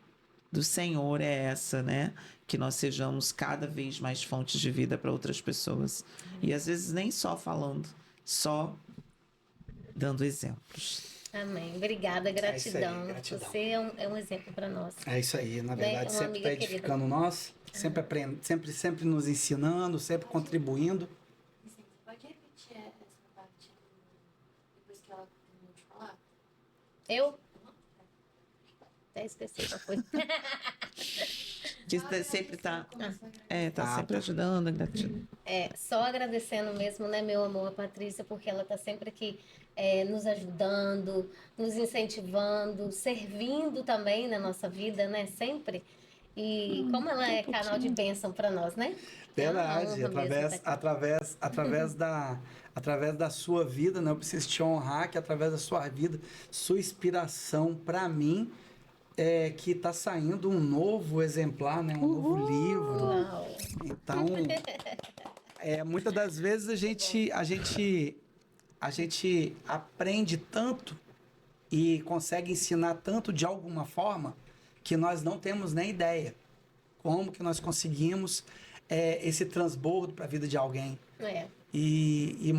S3: do Senhor é essa, né? Que nós sejamos cada vez mais fontes de vida para outras pessoas. E às vezes nem só falando, só dando exemplos.
S1: Amém. Obrigada, gratidão.
S2: É gratidão.
S1: Você é um exemplo para nós.
S2: É isso aí. Na
S1: Né?
S2: verdade,
S1: Uma
S2: sempre
S1: amiga
S2: está edificando nós, sempre aprendendo, sempre nos ensinando, sempre contribuindo.
S4: Vicente, pode repetir essa parte depois que ela terminou de falar?
S1: Eu? Até esqueci qual foi.
S3: Que sempre tá
S2: Ah,
S3: sempre
S2: tá.
S3: ajudando, gratidão.
S1: Só agradecendo mesmo, né, meu amor, a Patrícia, porque ela tá sempre aqui nos ajudando, nos incentivando, servindo também na nossa vida, né, sempre. E como ela é canal de bênção para nós, né? É uma
S2: Verdade,
S1: honra mesmo estar aqui.
S2: através da sua vida, né? Eu preciso te honrar que através da sua vida, sua inspiração para mim é que está saindo um novo exemplar, né? Um novo livro.
S1: Uau!
S2: Então, muitas das vezes a gente aprende tanto e consegue ensinar tanto de alguma forma que nós não temos nem ideia como que nós conseguimos esse transbordo para a vida de alguém.
S1: É,
S2: E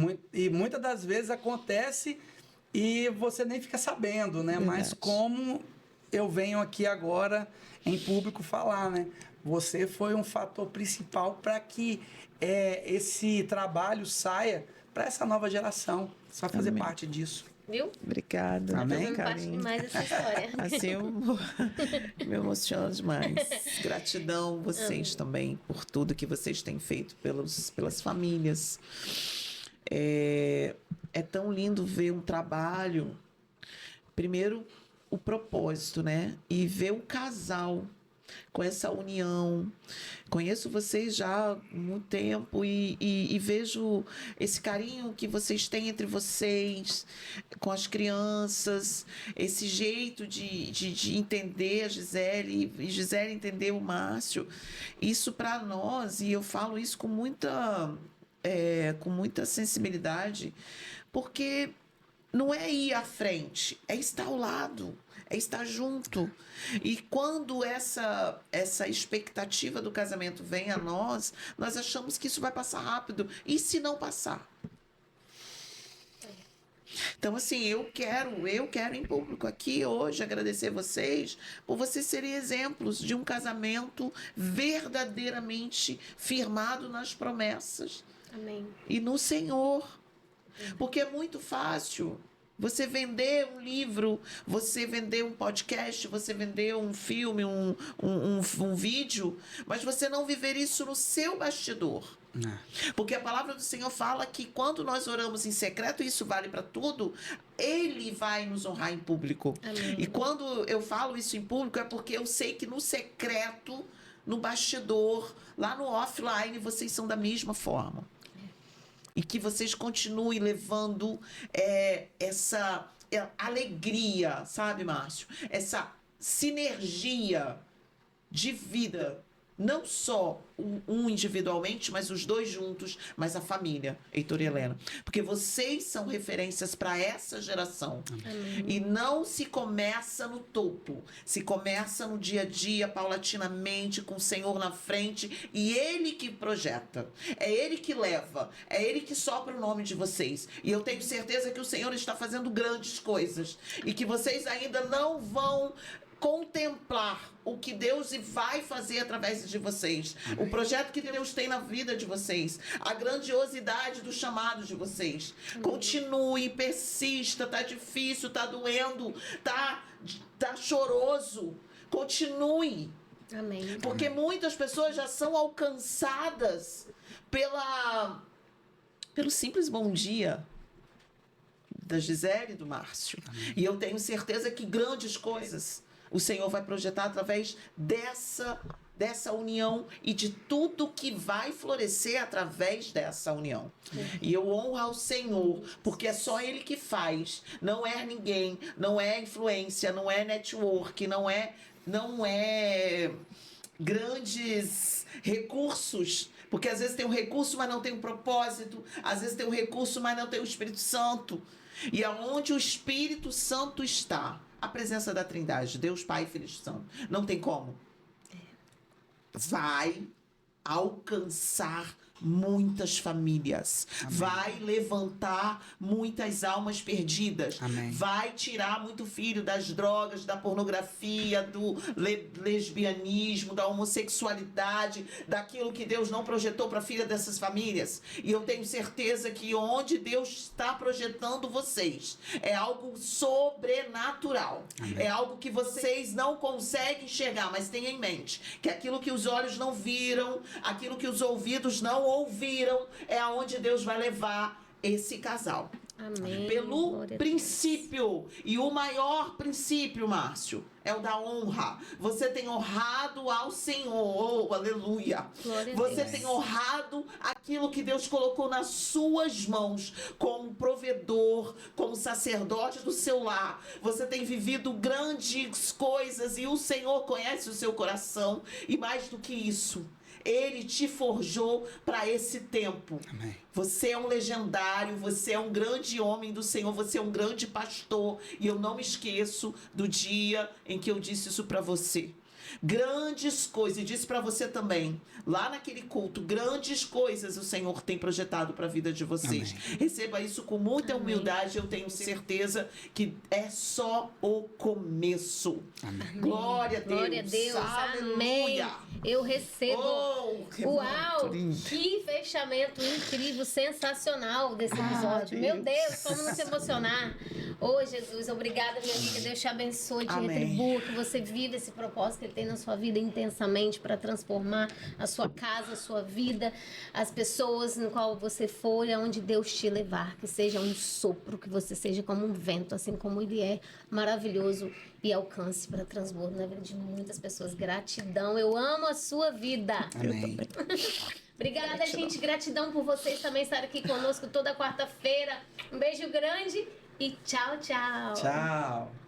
S2: muitas das vezes acontece e você nem fica sabendo, né? Mas
S3: Verdade.
S2: como eu venho aqui agora em público falar, né? Você foi um fator principal para que esse trabalho saia para essa nova geração. Você vai fazer
S3: Amém.
S2: parte disso.
S1: viu?
S3: Obrigada.
S1: Tá
S2: Amém?
S1: fazendo parte
S3: Carinho.
S1: demais dessa história.
S3: Assim eu me emociono demais. Gratidão vocês também por tudo que vocês têm feito pelas famílias. É tão lindo ver um trabalho, primeiro o propósito, né? E ver o casal com essa união. Conheço vocês já há muito tempo e vejo esse carinho que vocês têm entre vocês, com as crianças, esse jeito de entender a Gisele e Gisele entender o Márcio. Isso para nós, e eu falo isso com muita sensibilidade, porque não é ir à frente, é estar ao lado, é estar junto. E quando essa expectativa do casamento vem a nós achamos que isso vai passar rápido. E se não passar? Então, assim, eu quero em público aqui hoje agradecer vocês por vocês serem exemplos de um casamento verdadeiramente firmado nas promessas
S1: Amém.
S3: e no Senhor. Porque é muito fácil você vender um livro, você vender um podcast, você vender um filme, um vídeo, mas você não viver isso no seu bastidor. Porque a palavra do Senhor fala que quando nós oramos em secreto, e isso vale para tudo, Ele vai nos honrar em público.
S1: Amém.
S3: E quando eu falo isso em público, é porque eu sei que no secreto, no bastidor, lá no offline, vocês são da mesma forma. E que vocês continuem levando essa alegria, sabe, Márcio? Essa sinergia de vida. Não só um individualmente, mas os dois juntos, mas a família, Heitor e Helena. Porque vocês são referências para essa geração.
S1: Amém.
S3: E não se começa no topo, se começa no dia a dia, paulatinamente, com o Senhor na frente, e Ele que projeta, é Ele que leva, é Ele que sopra o nome de vocês. E eu tenho certeza que o Senhor está fazendo grandes coisas, e que vocês ainda não vão contemplar o que Deus vai fazer através de vocês, o projeto que Deus tem na vida de vocês, a grandiosidade do chamado de vocês. Continue, persista, tá difícil, tá doendo, tá choroso. Continue.
S1: Amém.
S3: Porque muitas pessoas já são alcançadas pelo simples bom dia da Gisele e do Márcio. E eu tenho certeza que grandes coisas o Senhor vai projetar através dessa união e de tudo que vai florescer através dessa união. E eu honro ao Senhor, porque é só Ele que faz. Não é ninguém, não é influência, não é network, não é grandes recursos. Porque às vezes tem um recurso, mas não tem um propósito. Às vezes tem um recurso, mas não tem o Espírito Santo. E aonde o Espírito Santo está, a presença da Trindade, Deus Pai, Filho e Santo, não tem como. Vai alcançar muitas famílias.
S2: Amém.
S3: Vai levantar muitas almas perdidas.
S2: Amém.
S3: Vai tirar muito filho das drogas, da pornografia, do lesbianismo, da homossexualidade, daquilo que Deus não projetou para a filha dessas famílias. E eu tenho certeza que onde Deus está projetando vocês é algo sobrenatural.
S2: Amém.
S3: É algo que vocês não conseguem enxergar, mas tenha em mente que aquilo que os olhos não viram, aquilo que os ouvidos não ouviram, é aonde Deus vai levar esse casal.
S1: Amém.
S3: Pelo
S1: Glória a
S3: princípio, e o maior princípio, Márcio, é o da honra. Você tem honrado ao Senhor, aleluia.
S1: Glória a
S3: Você
S1: Deus.
S3: tem honrado aquilo que Deus colocou nas suas mãos, como provedor, como sacerdote do seu lar. Você tem vivido grandes coisas e o Senhor conhece o seu coração. E mais do que isso, Ele te forjou para esse tempo.
S2: Amém.
S3: Você é um legendário, você é um grande homem do Senhor, você é um grande pastor. E eu não me esqueço do dia em que eu disse isso para você. Grandes coisas, e disse para você também, lá naquele culto, grandes coisas o Senhor tem projetado para a vida de vocês.
S2: Amém.
S3: Receba isso com muita
S1: Amém.
S3: humildade, eu tenho certeza que é só o começo.
S2: Amém.
S3: Glória a Deus.
S1: Glória a Deus. Amém.
S3: Aleluia.
S1: Eu recebo.
S3: Oh, que
S1: Uau!
S3: muito lindo.
S1: Que fechamento incrível, sensacional desse episódio. Meu Deus, como não se emocionar. Ô, Jesus, obrigada, minha amiga. Deus te abençoe, te
S3: Amém.
S1: retribua, que você viva esse propósito que Ele tem na sua vida intensamente para transformar a sua casa, a sua vida, as pessoas no qual você for e aonde Deus te levar. Que seja um sopro, que você seja como um vento, assim como Ele é maravilhoso e alcance para transbordo na vida de muitas pessoas. Gratidão, eu amo a sua vida.
S2: Amém.
S1: Obrigada, gente. Gratidão por vocês também estarem aqui conosco toda quarta-feira. Um beijo grande e tchau, tchau.
S2: Tchau.